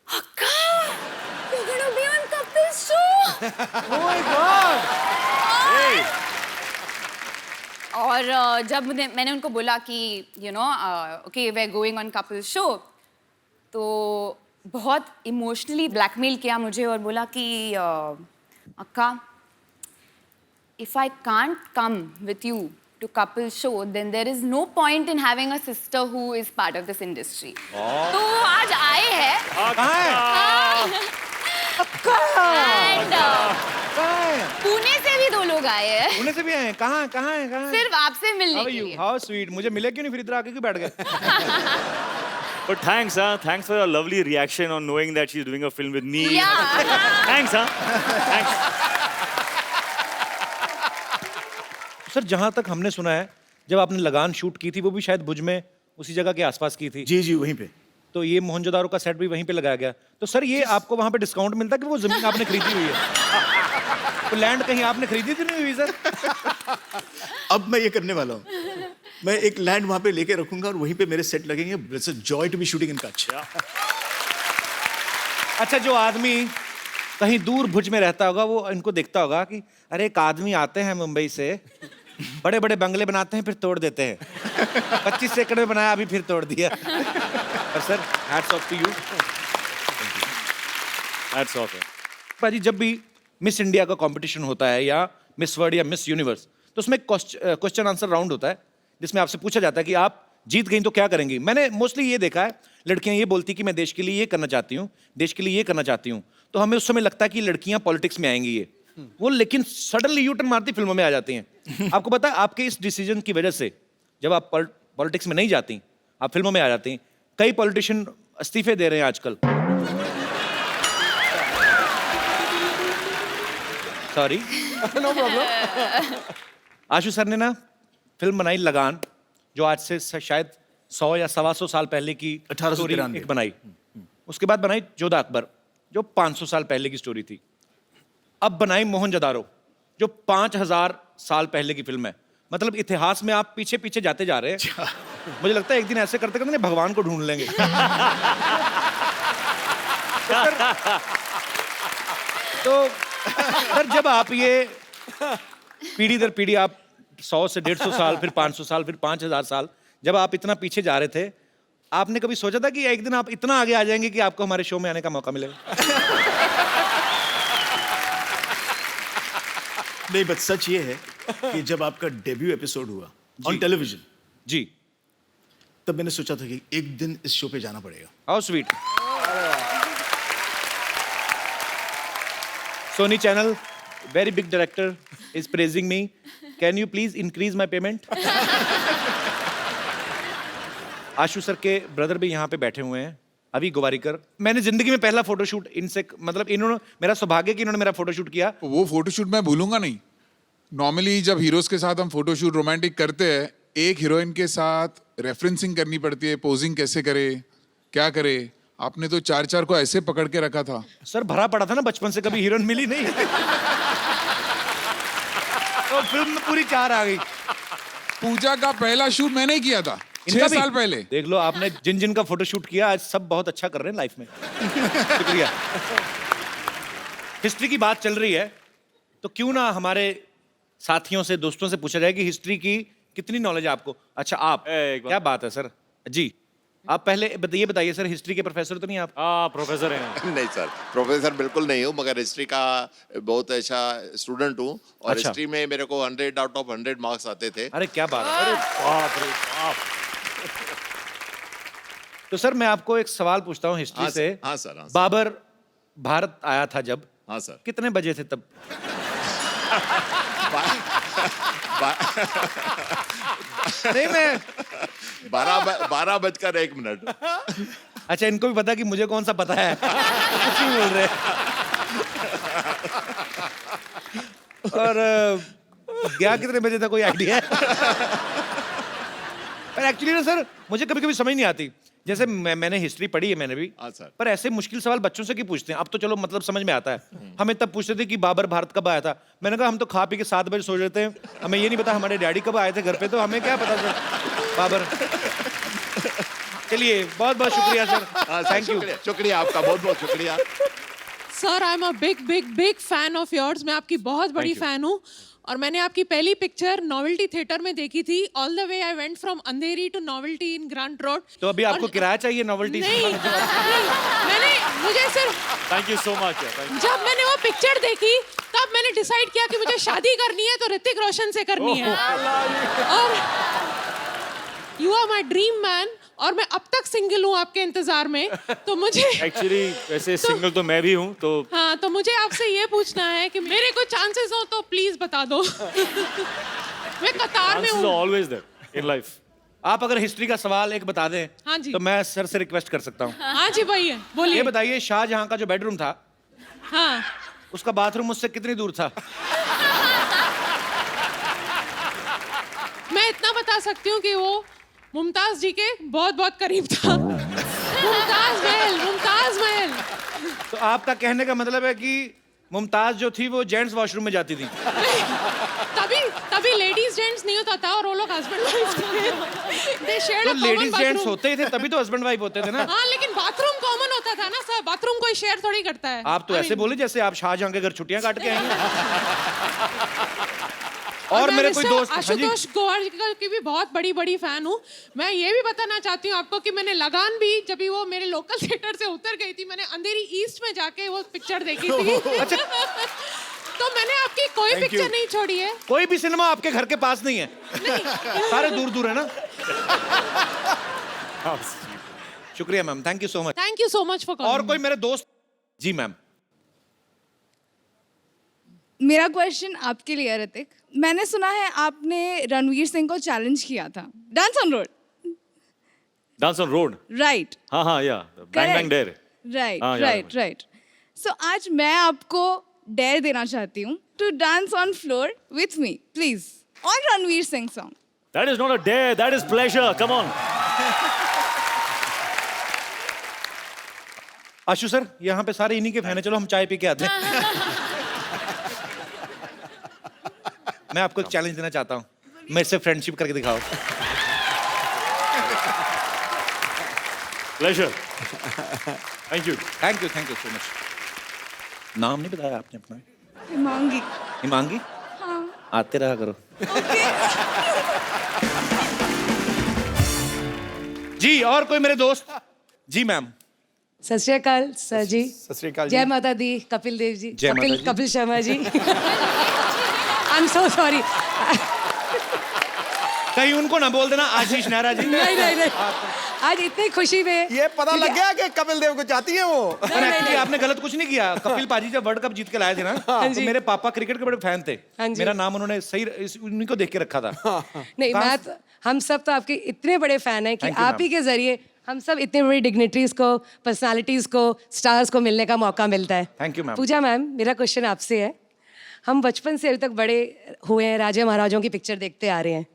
अक्का you're gonna be on Kapil's show। Oh my God! और जब मैंने उनको बोला कि you know okay we are going on Kapil show, तो बहुत इमोशनली ब्लैकमेल किया मुझे और बोला कि अक्का, if I can't come with you to couple show, then there is no point in having a sister who is part of this industry। तो आज आए हैं। कहाँ है? And पुणे से भी 2 लोग आए हैं, पुणे से भी आए हैं? कहाँ कहाँ है? कहाँ है? सिर्फ आपसे मिलने के लिए। How sweet. मुझे मिले क्यों नहीं, फिर इधर आके क्यों बैठ गए? But thanks, thanks for your lovely reaction on knowing that she's doing a film with me. Yeah. Thanks, thanks. Sir, जहाँ तक हमने सुना है, जब आपने लगान शूट की थी वो भी शायद भुज में उसी जगह के आसपास की थी। जी जी वहीं पे। तो ये मोहनजोदारो का सेट भी वहीं पे लगाया गया। तो सर, ये आपको वहाँ पे डिस्काउंट मिलता कि वो जमीन आपने खरीदी हुई है? तो लैंड कहीं आपने खरीदी थी नहीं हुई सर? अब मैं ये करने वाला हूँ, मैं एक लैंड वहाँ पे लेके रखूंगा और वहीं पे मेरे सेट लगेंगे। It's a joy to be shooting in Kutch. अच्छा, जो आदमी कहीं दूर भुज में रहता होगा वो इनको देखता होगा कि अरे एक आदमी आते हैं मुंबई से, बड़े बड़े बंगले बनाते हैं फिर तोड़ देते हैं। 25 एकड़ में बनाया, अभी फिर तोड़ दिया। और sir, hats off to you. Hats off. भाजी, जब भी मिस इंडिया का कंपटीशन होता है या मिस वर्ल्ड या मिस यूनिवर्स, तो उसमें क्वेश्चन आंसर राउंड होता है जिसमें आपसे पूछा जाता है कि आप जीत गई तो क्या करेंगी। मैंने मोस्टली ये देखा है, लड़कियां ये बोलती कि मैं देश के लिए ये करना चाहती हूँ, देश के लिए ये करना चाहती हूँ। तो हमें उस समय लगता है कि लड़कियां पॉलिटिक्स में आएंगी ये वो, लेकिन सडनली यू टर्न मारती फिल्मों में आ जाती हैं। आपको पता है, आपके इस डिसीजन की वजह से जब आप पॉलिटिक्स में नहीं जाती, आप फिल्मों में आ जाती, कई पॉलिटिशियन इस्तीफे दे रहे हैं आजकल। Sorry, no problem. Ashu sir ने ना फिल्म बनाई लगान, जो आज से शायद 100 या 125 साल पहले की 1893 एक बनाई। उसके बाद बनाई जोधा अकबर, जो 500 साल पहले की स्टोरी थी। अब बनाई मोहनजोदारो, जो 5000 साल पहले की फिल्म है। मतलब इतिहास में आप पीछे पीछे जाते जा रहे हैं। मुझे लगता है एक दिन ऐसे करते करते भगवान को ढूंढ लेंगे। तो सर, जब आप ये पीढ़ी दर पीढ़ी, आप 100 से 150 साल, फिर 500 साल, फिर 5000 साल, जब आप इतना पीछे जा रहे थे, आपने कभी सोचा था कि एक दिन आप इतना आगे आ जाएंगे कि आपको हमारे शो में आने का मौका मिलेगा? नहीं, बट सच ये है कि जब आपका डेब्यू एपिसोड हुआ ऑन टेलीविजन, जी, तब मैंने सोचा था कि एक दिन इस शो पे जाना पड़ेगा। How sweet. Sony channel, very big director is praising me. Can you please increase my payment? Ashu sir के ब्रदर भी यहाँ पे बैठे हुए हैं, अभी गोवारिकर। मैंने जिंदगी में पहला फोटोशूट इनसे, मतलब इन्होंने, मेरा सौभाग्य कि इन्होंने मेरा फोटोशूट किया। वो फोटोशूट मैं भूलूंगा नहीं। नॉर्मली जब हीरोज के साथ हम फोटोशूट रोमांटिक करते हैं, एक हीरोइन के साथ रेफरेंसिंग करनी पड़ती है, पोजिंग कैसे करे, क्या करे। आपने तो 4-4 को ऐसे पकड़ के रखा था। सर, भरा पड़ा था ना बचपन से, कभी हीरोइन मिली नहीं। तो फिल्म में पूरी 4 आ गई। पूजा का पहला शूट मैंने ही किया था 6 साल पहले। देख लो, आपने जिन जिन का फोटोशूट किया, आज सब बहुत अच्छा कर रहे हैं लाइफ में। शुक्रिया। हिस्ट्री की बात चल रही है, तो क्यों ना हमारे साथियों से, दोस्तों से पूछा जाए कि हिस्ट्री की कितनी नॉलेज है आपको। अच्छा, आप, क्या बात है सर जी, आप पहले ये बताइए सर, हिस्ट्री के प्रोफेसर तो नहीं आप? प्रोफेसर हैं। नहीं सर, प्रोफेसर बिल्कुल नहीं हूँ, मगर हिस्ट्री का बहुत अच्छा स्टूडेंट हूँ। और अच्छा। हिस्ट्री में मेरे को 100 आउट ऑफ 100 मार्क्स आते थे। अरे क्या बात है। अरे बाप रे बाप। तो सर मैं आपको एक सवाल पूछता हूँ हिस्ट्री हाँ से। सर, हाँ सर, हाँ सर। बाबर भारत आया था जब, हाँ सर। कितने बजे थे तब? नहीं मैं 12:01। अच्छा, इनको भी पता कि मुझे कौन सा पता है। कुछ नहीं बोल रहे। और गया कितने बजे था, कोई आइडिया है? पर एक्चुअली ना सर, मुझे कभी कभी समझ नहीं आती। जैसे मैंने हिस्ट्री पढ़ी है, मैंने भी, हाँ सर। पर ऐसे मुश्किल सवाल बच्चों से क्यों पूछते हैं? अब तो चलो मतलब समझ में आता है। हमें तब पूछते थे कि बाबर भारत कब आया था। मैंने कहा हम तो खा पी के 7 बजे सो जाते हैं, हमें ये नहीं पता हमारे डैडी कब आए थे घर पे, तो हमें क्या पता सर बाबर। चलिए बहुत बहुत शुक्रिया सर, थैंक यू। शुक्रिया आपका, बहुत बहुत शुक्रिया। Sir I am a big fan of yours. मैं आपकी बहुत बड़ी फैन हूँ और मैंने आपकी पहली पिक्चर नोवेल्टी थिएटर में देखी थी। All the way I went from Andheri to Novelty in Grant Road. तो अभी आपको किराया चाहिए नोवेल्टी? नहीं, मैंने मुझे सिर्फ थैंक यू सो मच। जब मैंने वो पिक्चर देखी तब मैंने डिसाइड किया कि मुझे शादी करनी है तो ऋतिक रोशन से करनी है। और you are my dream man और मैं अब तक सिंगल हूँ आपके इंतजार में, तो मुझे एक्चुअली वैसे सिंगल तो मैं भी हूँ, तो हाँ, तो मुझे आपसे ये पूछना है कि मेरे कोई चांसेस हो तो प्लीज बता दो। मैं कतार में chances are हूँ। always there in life. आप अगर हिस्ट्री का सवाल एक बता दें हाँ जी। तो मैं सर से रिक्वेस्ट कर सकता हूँ। हाँ जी भैया ये बोलिए। बताइए, शाहजहां का जो बेडरूम था, हाँ, उसका बाथरूम मुझसे कितनी दूर था? मैं इतना बता सकती हूँ कि वो मुमताज जी के बहुत बहुत करीब था। मुमताज महल। तो आपका कहने का मतलब है कि मुमताज जो थी वो जेंट्स वॉशरूम में जाती थी? तभी लेडीज जेंट्स नहीं होता था और वो लोग हस्बैंड वाइफ थे। They shared तो a common ladies gents bathroom। होते ही थे, तभी तो हस्बैंड वाइफ होते थे ना। हाँ, लेकिन बाथरूम कॉमन होता था ना सर, बाथरूम कोई शेयर थोड़ी करता है। आप तो ऐसे बोले जैसे आप शाहजहां के घर छुट्टियां काट के आई हैं। और मैं मेरे कोई मिस्टर दोस्त, हाँ जी। आशुतोष गौहर की भी बहुत बड़ी फैन हूँ। मैं ये भी बताना चाहती हूँ आपको कि मैंने लगान भी, जब भी वो मेरे लोकल थिएटर से उतर गई थी, मैंने अंधेरी ईस्ट में जाके वो पिक्चर देखी थी। तो मैंने आपकी कोई पिक्चर नहीं छोड़ी है। कोई भी सिनेमा आपके घर के पास नहीं है, सारे दूर दूर है ना। शुक्रिया ma'am, thank you so much. Thank you so much for calling. और कोई मेरे दोस्त? जी मैम। मेरा क्वेश्चन आपके लिए है ऋतिक। मैंने सुना है आपने रणवीर सिंह को चैलेंज किया था dance on road. Dance on road, right हाँ या बैंग बैंग डेयर। हाँ, याद है। राइट। सो आज मैं आपको डेयर देना चाहती हूँ to dance on floor with me please on Ranveer Singh song. That is not a dare, that is pleasure. Come on. Ashu sir, यहाँ पे सारे इन्हीं के फैन है, चलो हम चाय पी के आते हैं। मैं आपको एक चैलेंज देना चाहता हूँ, मेरे से फ्रेंडशिप करके दिखाओ। Pleasure. Thank you. Thank you so much. नाम नहीं बताया आपने अपना? हिमांगी। हिमांगी? हाँ। आते रहा करो। जी, और कोई मेरे दोस्त? जी मैम। सत श्री अकाल सर जी। सत श्री अकाल जी। जय माता दी कपिल देव जी। जय माता जी। Kapil Sharma ji. I am so sorry. कहीं उनको ना बोल देना आशीष नेहरा जी। नहीं। आज इतनी खुशी में ये पता लग गया कि कपिल देव को चाहती है वो। पर एक्चुअली आपने गलत कुछ नहीं किया। कपिल पाजी जब वर्ल्ड कप जीत के लाए थे ना, तो मेरे पापा क्रिकेट के बड़े फैन थे। हाँ जी। मेरा नाम उन्होंने सही उन्हीं को देख के रखा था। नहीं, मैं तो, हम सब तो आपके इतने बड़े फैन हैं कि Thank you, आप ही के जरिए हम सब इतने बड़ी डिग्निटरीज को, पर्सनालिटीज को, स्टार्स को मिलने का मौका मिलता है। Thank you ma'am. Pooja ma'am, मेरा क्वेश्चन आपसे है। हम बचपन से अभी तक बड़े हुए हैं, राजा महाराजाओं की पिक्चर देखते आ रहे हैं।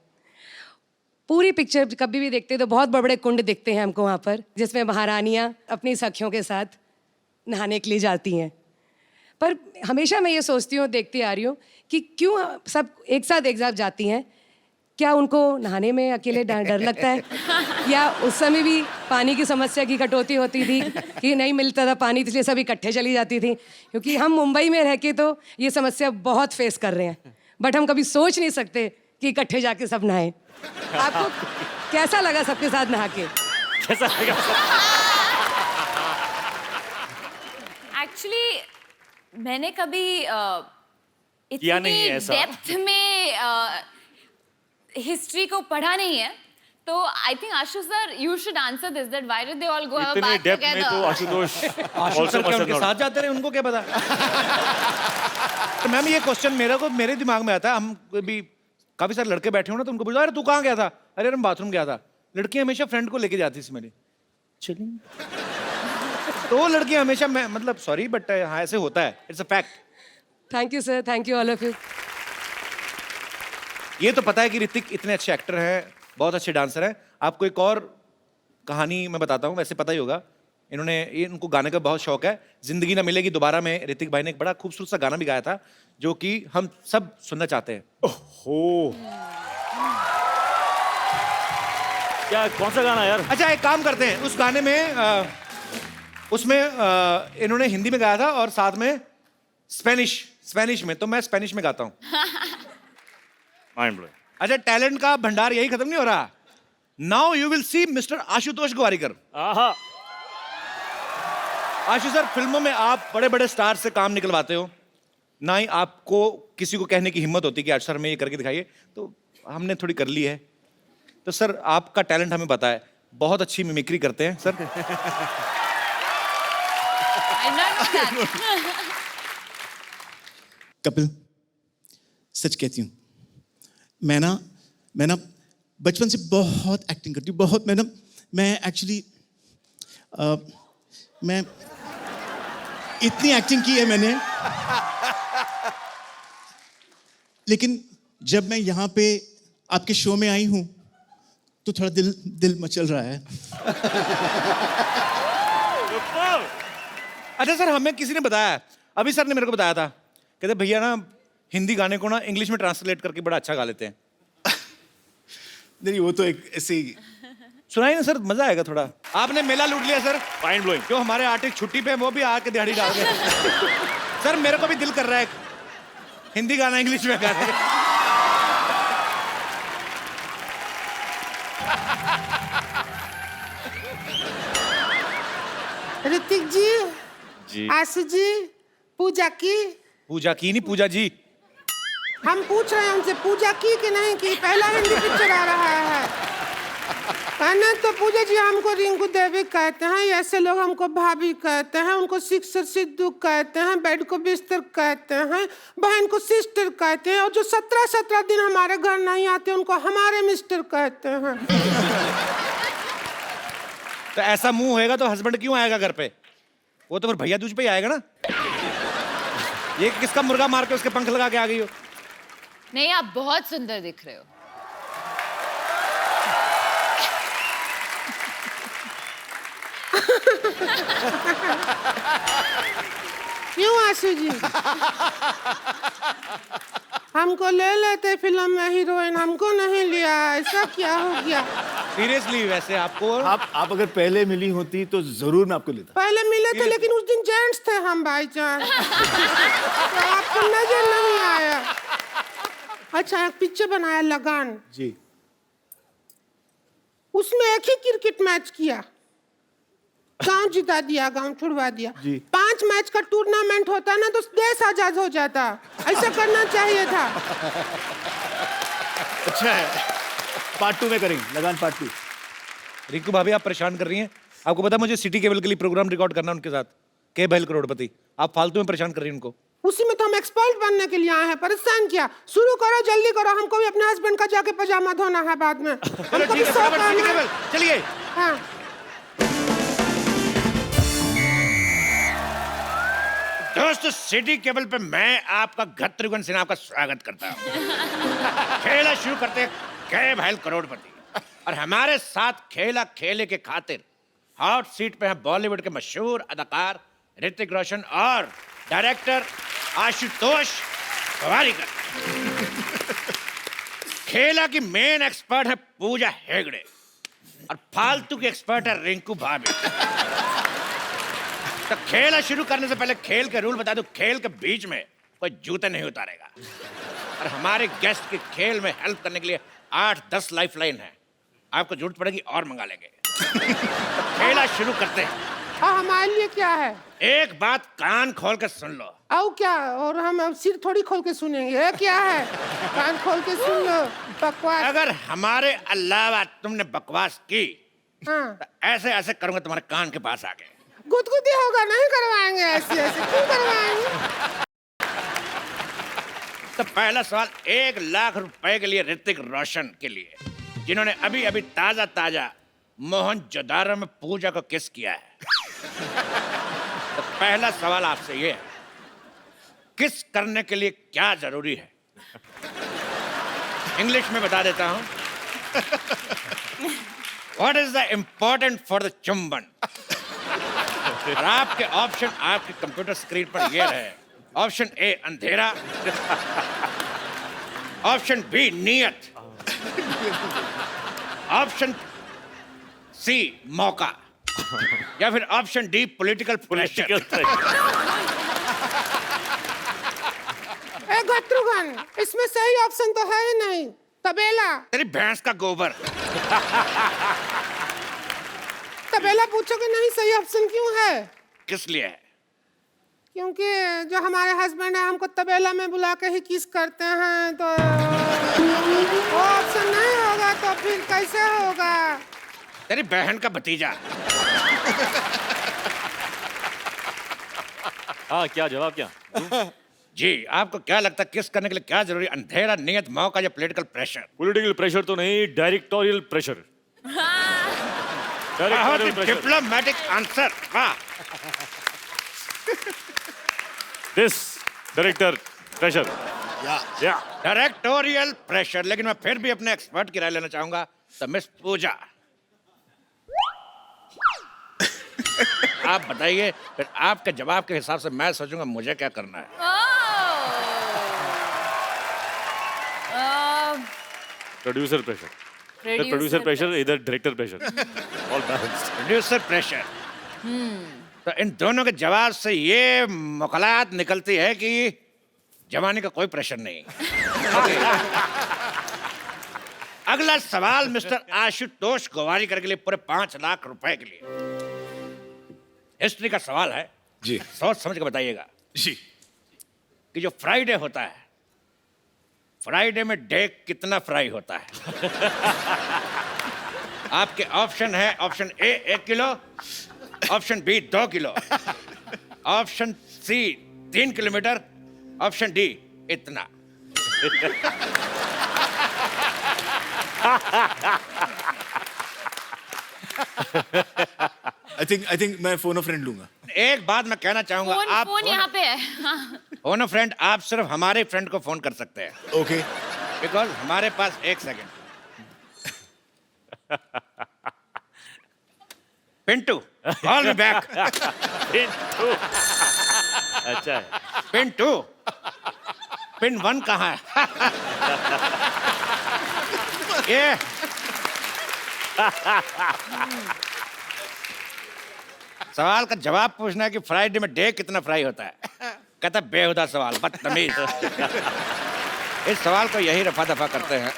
पूरी पिक्चर कभी भी देखते हैं तो बहुत बड़े बड़े कुंड दिखते हैं हमको वहाँ पर, जिसमें महारानियाँ अपनी सखियों के साथ नहाने के लिए जाती हैं। पर हमेशा मैं ये सोचती हूँ, देखती आ रही हूँ कि क्यों सब एक साथ जाती हैं। क्या उनको नहाने में अकेले डर लगता है, या उस समय भी पानी की समस्या की कटौती होती थी कि नहीं मिलता था पानी, इसलिए सब इकट्ठे चली जाती थी? क्योंकि हम मुंबई में रह के तो ये समस्या बहुत फेस कर रहे हैं, बट हम कभी सोच नहीं सकते कि इकट्ठे जाके सब नहाएं। आपको कैसा लगा सबके साथ नहा के? कैसा लगा? एक्चुअली मैंने कभी किया नहीं इतनी ऐसा। डेप्थ में हिस्ट्री को पढ़ा नहीं है, तो I think Ashu sir you should answer this that why did they all go have a इतने बाथ डेप्थ में तो टुगेदर आशुतोष आशु सर क्या उनके साथ जाते रहे, उनको क्या पता। तो मैम ये क्वेश्चन मेरे दिमाग में आता है, हम भी काफी सारे लड़के बैठे हो ना, तो उनको पूछा अरे तू कहाँ गया था, अरे मैं बाथरूम गया था। लड़कियां हमेशा फ्रेंड को लेके जाती थी मेरी, चलिए तो लड़कियां हमेशा, मैं मतलब सॉरी बट हाँ ऐसे होता है, it's a fact. Thank you sir, thank you all of you. ये तो पता है कि ऋतिक इतने अच्छे एक्टर हैं, बहुत अच्छे डांसर हैं। आपको एक और कहानी मैं बताता हूँ, वैसे पता ही होगा, इनको गाने का बहुत शौक है। जिंदगी ना मिलेगी दोबारा में ऋतिक भाई ने एक बड़ा खूबसूरत सा गाना भी गाया था, जो कि हम सब सुनना चाहते हैं। ओहो, क्या कौन सा गाना यार? अच्छा एक काम करते हैं, उस गाने में उसमें इन्होंने हिंदी में गाया था और साथ में स्पेनिश में, तो मैं स्पेनिश में गाता हूँ। Mind blowing. अच्छा टैलेंट का भंडार यही खत्म नहीं हो रहा। Now you will see mister Ashutosh Gowariker. आहा, आशु सर, फिल्मों में आप बड़े बड़े स्टार से काम निकलवाते हो, ना ही आपको किसी को कहने की हिम्मत होती कि आज सर में ये करके दिखाइए, तो हमने थोड़ी कर ली है। तो सर आपका टैलेंट हमें पता है, बहुत अच्छी मिमिक्री करते हैं sir. I know that. Kapil, सच कहती हूँ, मैं ना बचपन से बहुत एक्टिंग करती हूँ, बहुत। मैं एक्चुअली मैं इतनी एक्टिंग की है मैंने, लेकिन जब मैं यहाँ पे आपके शो में आई हूँ तो थोड़ा दिल मचल रहा है। अच्छा सर, हमें किसी ने बताया, अभी सर ने मेरे को बताया था, कहते भैया ना हिंदी गाने को ना इंग्लिश में ट्रांसलेट करके बड़ा अच्छा गा लेते हैं। नहीं, वो तो एक ऐसे ही। सुनाइए ना सर, मजा आएगा थोड़ा। आपने मेला लूट लिया सर। Mind blowing. जो हमारे आर्टिस्ट छुट्टी पे हैं, वो भी आके दिहाड़ी डाल रहे हैं। सर मेरे को भी दिल कर रहा है हिंदी गाना इंग्लिश में गाने। ऋतिक जी, जी। आशु जी, पूजा की नहीं पूजा जी। हम पूछ रहे हैं उनसे, पूजा की कि नहीं की? पहला हिंदी पिक्चर आ रहा है। कहना तो पूजा जी हमको रिंकू देवी कहते हैं, ऐसे लोग हमको भाभी कहते हैं, उनको सिक्सर सिद्धू कहते हैं, बेड को बिस्तर कहते हैं, बहन को सिस्टर कहते हैं, और जो 17 दिन हमारे घर नहीं आते उनको हमारे मिस्टर कहते हैं। तो ऐसा मुंह होएगा तो हस्बैंड क्यों आएगा घर पे? वो तो फिर भैया दूज पे ही आएगा ना। ये किसका मुर्गा मार के उसके पंख लगा के आ गई हो? नहीं, आप बहुत सुंदर दिख रहे हो। क्यों आशु जी? हमको ले लेते फिल्म में हीरोइन, हमको नहीं लिया, ऐसा क्या हो गया? सीरियसली वैसे आपको आप अगर पहले मिली होती तो जरूर मैं आपको लेता। पहले मिले थे लेकिन उस दिन जेंट्स थे हम भाईजान, तो आपको नजर नहीं आया। अच्छा एक पिक्चर बनाया लगान जी, उसमें एक ही क्रिकेट मैच किया, गांव जिता दिया, गांव छुड़वा दिया। जी। 5 मैच का टूर्नामेंट होता ना तो देश आजाद हो जाता, ऐसा करना चाहिए था। अच्छा है, पार्ट 2 में करेंगे, लगान पार्ट 2। रिंकू भाभी आप परेशान कर रही हैं। आपको पता है मुझे सिटी केबल के लिए प्रोग्राम रिकॉर्ड करना उनके साथ, के बैल करोड़पति। आप फालतू में परेशान कर रही हैं उनको। उसी में तो हम एक्सपर्ट बनने के लिए आए हैं, परेशान किया। शुरू करो, जल्दी करो, हमको भी अपने हस्बैंड का जाके पजामा धोना है बाद में। चलो ठीक है, फटाफट सिटी केबल चलिए। हाँ। दोस्तों सिटी केबल पे मैं आपका शत्रुघ्न सिन्हा का स्वागत करता हूँ। खेला शुरू करते हैं के भाई करोड़पति, और हमारे साथ खेला खेले के खातिर हॉट सीट पे हैं बॉलीवुड के मशहूर अदाकार ऋतिक रोशन और डायरेक्टर आशुतोष गोवारिकर। खेला की मेन एक्सपर्ट है पूजा हेगड़े और फालतू की एक्सपर्ट है रिंकू भाभी। तो खेला शुरू करने से पहले खेल के रूल बता दूं, खेल के बीच में कोई जूते नहीं उतारेगा, और हमारे गेस्ट के खेल में हेल्प करने के लिए 8-10 लाइफलाइन है। आपको जरूरत पड़ेगी और मंगा लेंगे। तो खेला शुरू करते हैं। और हमारे लिए क्या है? एक बात कान खोल के सुन लो। आओ क्या? और हम अब सिर थोड़ी खोल के सुनेंगे। ये क्या है? कान खोल के सुन लो। बकवास। अगर हमारे अलावा तुमने बकवास की हाँ। तो ऐसे ऐसे करूंगा तुम्हारे कान के पास आके। गुदगुदी होगा, नहीं करवाएंगे ऐसे ऐसे। क्यों करवाएंगे? तो पहला सवाल 1,00,000 रुपए के लिए ऋतिक रोशन के लिए, जिन्होंने अभी अभी ताजा ताजा मोहनजोदारो में पूजा को किस किया है। तो पहला सवाल आपसे ये है, किस करने के लिए क्या जरूरी है? इंग्लिश में बता देता हूं। What is the important for the चुंबन? और आपके ऑप्शन आपके कंप्यूटर स्क्रीन पर ये रहे। ऑप्शन ए अंधेरा, ऑप्शन बी नियत, ऑप्शन सी मौका, या फिर ऑप्शन डी पॉलिटिकल प्रेशर। ए गत्रुगन, इसमें सही ऑप्शन तो है ही नहीं। तबेला। तेरी भैंस का गोबर। तबेला पूछोगे नहीं, सही ऑप्शन क्यों है? किस लिए है? क्योंकि जो हमारे हस्बैंड है हमको तबेला में बुला के ही किस करते हैं, तो वो ऑप्शन नहीं होगा तो फिर कैसे होगा? तेरी बहन का भतीजा। हाँ, क्या जवाब क्या? जी, आपको क्या लगता है किस करने के लिए क्या जरूरी है? अंधेरा, नियत, मौका या पॉलिटिकल प्रेशर? पॉलिटिकल प्रेशर तो नहीं, डायरेक्टोरियल प्रेशर। बहुत ही डिप्लोमेटिक आंसर। वाह। This director pressure. या डायरेक्टोरियल प्रेशर। लेकिन मैं फिर भी अपने एक्सपर्ट की राय लेना चाहूंगा। तो मिस पूजा, आप बताइए, फिर आपके जवाब के हिसाब से मैं सोचूंगा मुझे क्या करना है। Producer pressure. प्रोड्यूसर प्रेशर, इधर director pressure. All balanced. Producer pressure. तो इन दोनों के जवाब से ये मुकलात निकलती है कि जवानी का कोई प्रेशर नहीं। अगला सवाल मिस्टर आशुतोष गोवारीकर के लिए पूरे 5,00,000 रुपए के लिए। हिस्ट्री का सवाल है जी। सोच समझ के बताइएगा जी। कि जो फ्राइडे होता है, फ्राइडे में डे कितना फ्राई होता है? आपके ऑप्शन है, option A 1 kilo, option B 2 kilo, option C 3 kilometre, option D इतना। आई थिंक मैं फोन फ्रेंड लूंगा। एक बात मैं कहना चाहूंगा, आप फोन यहाँ पे है। हाँ। फोन फ्रेंड आप सिर्फ हमारे फ्रेंड को फोन कर सकते हैं। ओके। बिकॉज हमारे पास 1 second. Pintu, call me back. Pintu. अच्छा है। पिंटू, पिन 1 कहाँ है? ये सवाल का जवाब पूछना है कि फ्राइडे में डे कितना फ्राई होता है। कहता बेहुदा सवाल, बदतमीज। इस सवाल को यही रफा दफा करते हैं।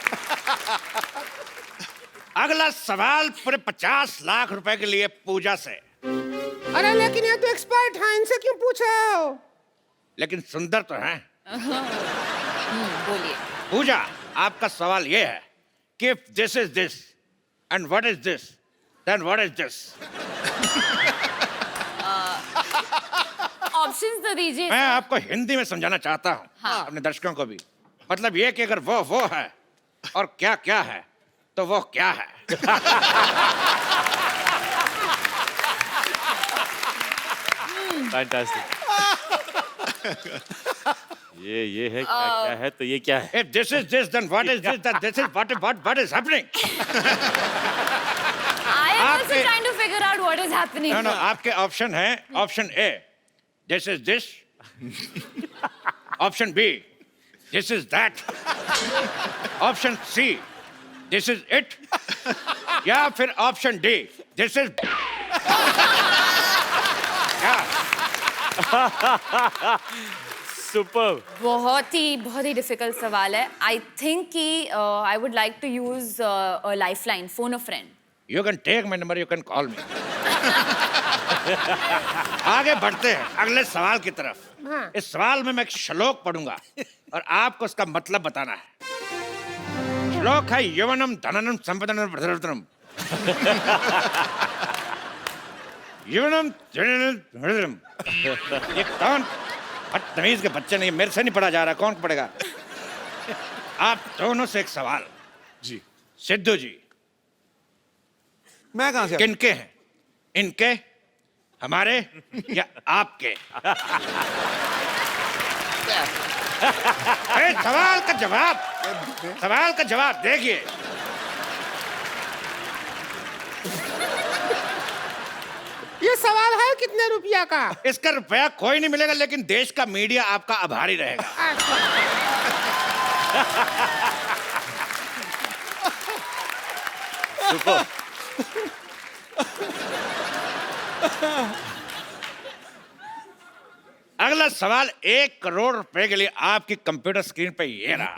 अगला सवाल पूरे 50,00,000 रुपए के लिए पूजा से। अरे लेकिन ये तो एक्सपर्ट हैं, इनसे क्यों पूछे हो? लेकिन सुंदर तो हैं। बोलिए। पूजा, आपका सवाल ये है कि if this is this and what is this, then what is this? Options तो दीजिए। मैं आपको हिंदी में समझाना चाहता हूँ। हाँ। अपने दर्शकों को भी। मतलब ये कि अगर वो है और क्या क्या है तो वो क्या है। फैंटास्टिक। ये है क्या है तो ये क्या है? If this is this, then what is this? That this is what is happening? I am also trying to figure out what is happening. No, आपके ऑप्शन है, option A this is this, option B this is that, option C this is it, या फिर option D this is super. बहुत ही difficult सवाल है। I think कि I would like to use life line, phone a friend. You can take my number, you can call me. आगे बढ़ते हैं अगले सवाल की तरफ। हाँ। इस सवाल में मैं एक श्लोक पढ़ूंगा और आपको उसका मतलब बताना है। श्लोक है यवनम धननम संपदनम प्रधनम। यवनम धननम। ये कौन बदतमीज के बच्चे नहीं, मेरे से नहीं पढ़ा जा रहा, कौन पढ़ेगा? आप दोनों से एक सवाल। जी सिद्धू जी, मैं कहां से किनके हैं? इनके, हमारे या आपके? अरे सवाल का जवाब देखिए। ये सवाल है कितने रुपया का? इसका रुपया कोई नहीं मिलेगा, लेकिन देश का मीडिया आपका आभारी रहेगा। अगला सवाल 1 करोड़ रुपए के लिए आपकी कंप्यूटर स्क्रीन पे ये रहा।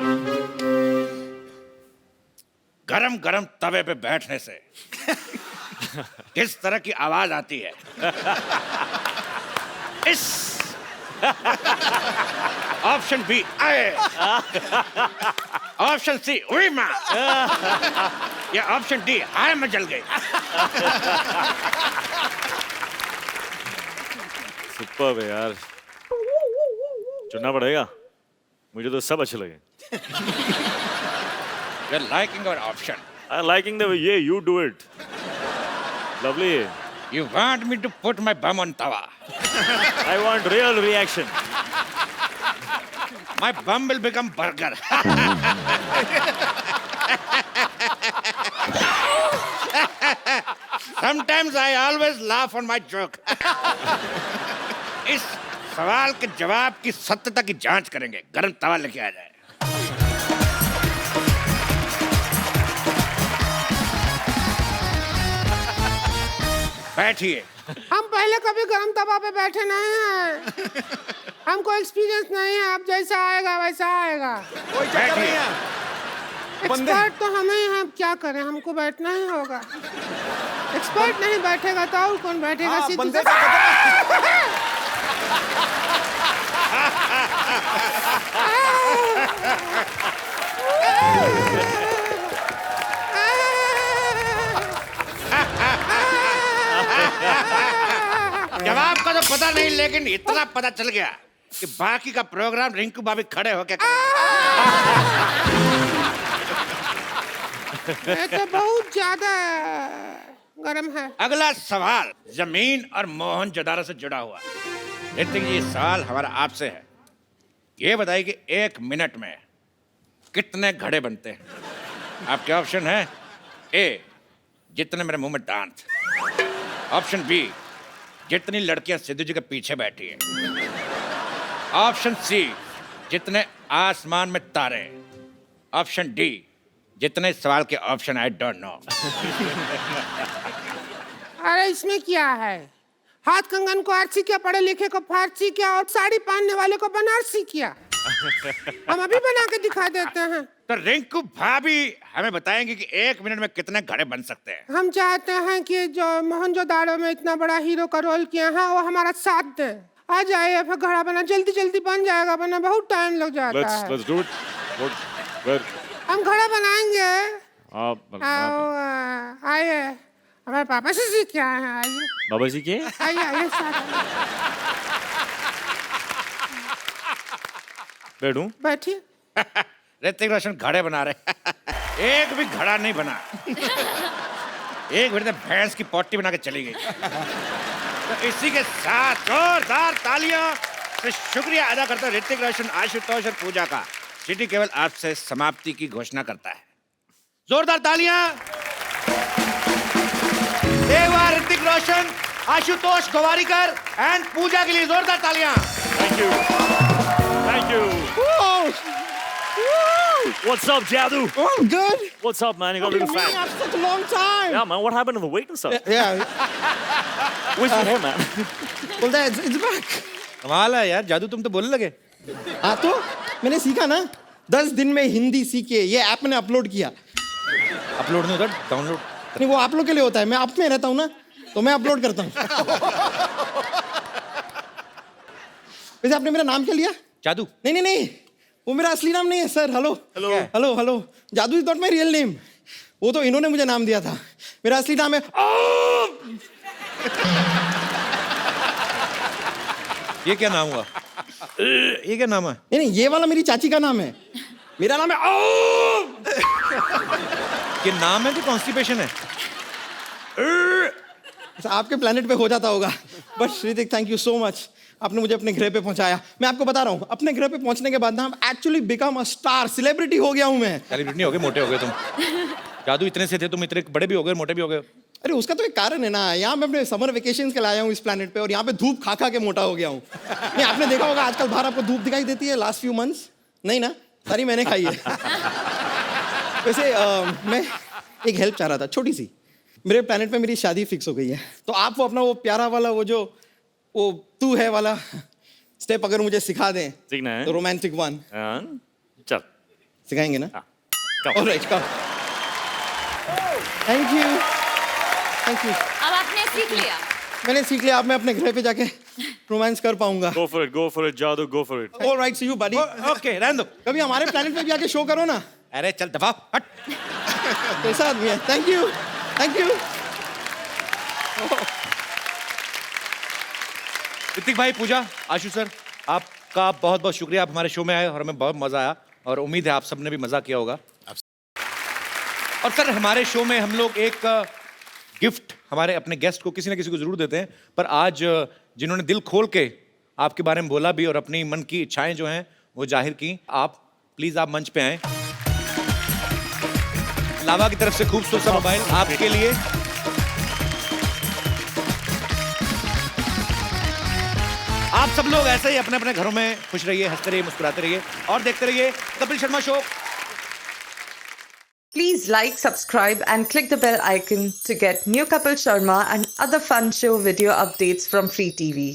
गरम गरम तवे पे बैठने से किस तरह की आवाज आती है? इस ऑप्शन बी आए, ऑप्शन सी उई मां, या ऑप्शन डी हाय मैं जल गई। सुपर है यार, चुनना पड़ेगा। मुझे तो सब अच्छे लगे। You're liking our option. I'm liking the way you do it. Lovely. You want me to put my bum on tawa? I want real reaction. My bum will become burger. Sometimes I always laugh on my joke. इस सवाल के जवाब की सत्यता की जांच करेंगे। गरम तवा लेके आ जाए। बैठिए। हम पहले कभी गरम तवा पे बैठे नहीं हैं। हमको एक्सपीरियंस नहीं है, अब जैसा आएगा वैसा आएगा। बैठिए। एक्सपर्ट तो हम ही हैं, अब क्या करें, हमको बैठना ही होगा। एक्सपर्ट नहीं बैठेगा तो और कौन बैठेगा? हाँ, सीधी बंदे जवाब का तो पता नहीं, लेकिन इतना पता चल गया कि बाकी का प्रोग्राम रिंकू भाभी खड़े होके ये तो बहुत ज्यादा गरम है। अगला सवाल जमीन और मोहनजोदारो से जुड़ा हुआ। ऋतिक जी, ये सवाल हमारा आपसे है। ये बताइए कि 1 मिनट में कितने घड़े बनते हैं? आपके ऑप्शन है ए, जितने मेरे मुंह में दांत। ऑप्शन बी, जितनी लड़कियां सिद्धू जी के पीछे बैठी हैं। ऑप्शन सी, जितने आसमान में तारे। ऑप्शन डी, जितने सवाल के ऑप्शन आई डोंट नो। अरे इसमें क्या है? हाथ कंगन को आरसी क्या, पढ़े लिखे को फारसी क्या, और साड़ी पहनने वाले को बनारसी क्या? हम अभी बना के दिखा देते हैं। तो रिंकू भाभी हमें बताएंगे कि 1 मिनट में कितने घड़े बन सकते हैं। हम चाहते हैं कि जो मोहनजोदाड़ो में इतना बड़ा हीरो का रोल किया है वो हमारा साथ दे। आ जाइए, फिर घड़ा बना जल्दी जल्दी बन जाएगा, वरना बहुत टाइम लग जाता है। Let's do it. हम घड़ा बनाएंगे। आप आइए, हमारे पापा से सीख के आए हैं। आइए बाबा जी के आइए आइए साथ बैठूं? बैठिए। ऋतिक रोशन घड़े बना रहे। एक भी घड़ा नहीं बना। एक मिनट में भैंस की पोटी बना के चली गई। तो इसी के साथ जोरदार तालियां से शुक्रिया अदा करता हूं ऋतिक रोशन, आशुतोष और पूजा का। सिटी केवल आपसे समाप्ति की घोषणा करता है। जोरदार तालियां एक बार ऋतिक रोशन, आशुतोष गोवारीकर एंड पूजा के लिए। जोरदार तालियां। Thank you. What's up, Jadu? Oh, I'm good. What's up, man? You got a little Me fat. after such a long time. Yeah, man. What happened to the weight and stuff? Yeah. Where's your hair, man? Well, it's back. कमाल है यार, जादू तुम तो बोलने लगे। हाँ तो मैंने सीखा ना, 10 दिन में हिंदी सीख के ये ऐप मैंने अपलोड किया। अपलोड नहीं होता, डाउनलोड। नहीं, वो आप लोग के लिए होता है, मैं आप में रहता हूँ ना, तो मैं अपलोड करता हूँ। वैसे आपने मेरा नाम क्या लिया? जादू। नहीं नहीं नहीं, वो मेरा असली नाम नहीं है सर। हेलो हेलो हेलो, जादू is not my real name. वो तो इन्होंने मुझे नाम दिया था। मेरा असली नाम है ये क्या नाम हुआ? ये क्या नाम है? नहीं नहीं, ये वाला मेरी चाची का नाम है। मेरा नाम है ये नाम है कि कॉन्स्टिपेशन है? आपके प्लेनेट पे हो जाता होगा। But Hrithik, thank you so much, आपने मुझे अपने ग्रह पे पहुंचाया। मैं आपको बता रहा हूँ, अपने ग्रह पे पहुंचने के बाद ना actually become a star, celebrity हो गया हूँ मैं। सेलिब्रिटी नहीं हो गए, मोटे हो गए तुम। जादू इतने से थे, तुम इतने बड़े भी हो गए, मोटे भी हो गए। अरे उसका तो एक कारण है ना, यहाँ मैं अपने समर वेकेशन के लाया हूँ इस प्लेनेट पे, और यहाँ पे धूप खा खा के मोटा हो गया हूँ। नहीं, आपने देखा होगा आजकल बाहर आपको धूप दिखाई देती है लास्ट फ्यू मंथ्स? नहीं ना, सारी मैंने खाई है। वैसे मैं एक हेल्प चाह रहा था, छोटी सी। मेरे प्लेनेट पे मेरी शादी फिक्स हो गई है, तो आप वो अपना वो प्यारा वाला वो तू है वाला स्टेप अगर मुझे सिखा दें, सीखना है तो रोमांटिक वन। चल सिखाएंगे ना? come. Alright, come. Thank you thank you. अब आपने सीख लिया। मैंने सीख लिया, अब मैं अपने घर पे जाके रोमांस कर पाऊंगा। go for it जादू, go for it। Alright, see you buddy. Okay, रहने दो। कभी हमारे प्लेनेट पे भी आके शो करो ना। अरे चल दफा हट। कैसा आदमी है। Thank you thank you. Hrithik भाई, पूजा, आशु सर, आपका बहुत बहुत शुक्रिया। आप हमारे शो में आए और हमें बहुत मजा आया, और उम्मीद है आप सबने भी मजा किया होगा। और सर, हमारे शो में हम लोग एक गिफ्ट हमारे अपने गेस्ट को, किसी न किसी को जरूर देते हैं, पर आज जिन्होंने दिल खोल के आपके बारे में बोला भी और अपनी मन की इच्छाएं जो हैं वो जाहिर की, आप प्लीज आप मंच पे आए। लावा की तरफ से खूबसूरत सा मोबाइल आपके लिए। आप सब लोग ऐसे ही अपने अपने घरों में खुश रहिए, हंसते रहिए, मुस्कुराते रहिए और देखते रहिए Kapil Sharma show. Please like, subscribe and click the bell icon to get new Kapil Sharma and other fun show video updates from Free TV.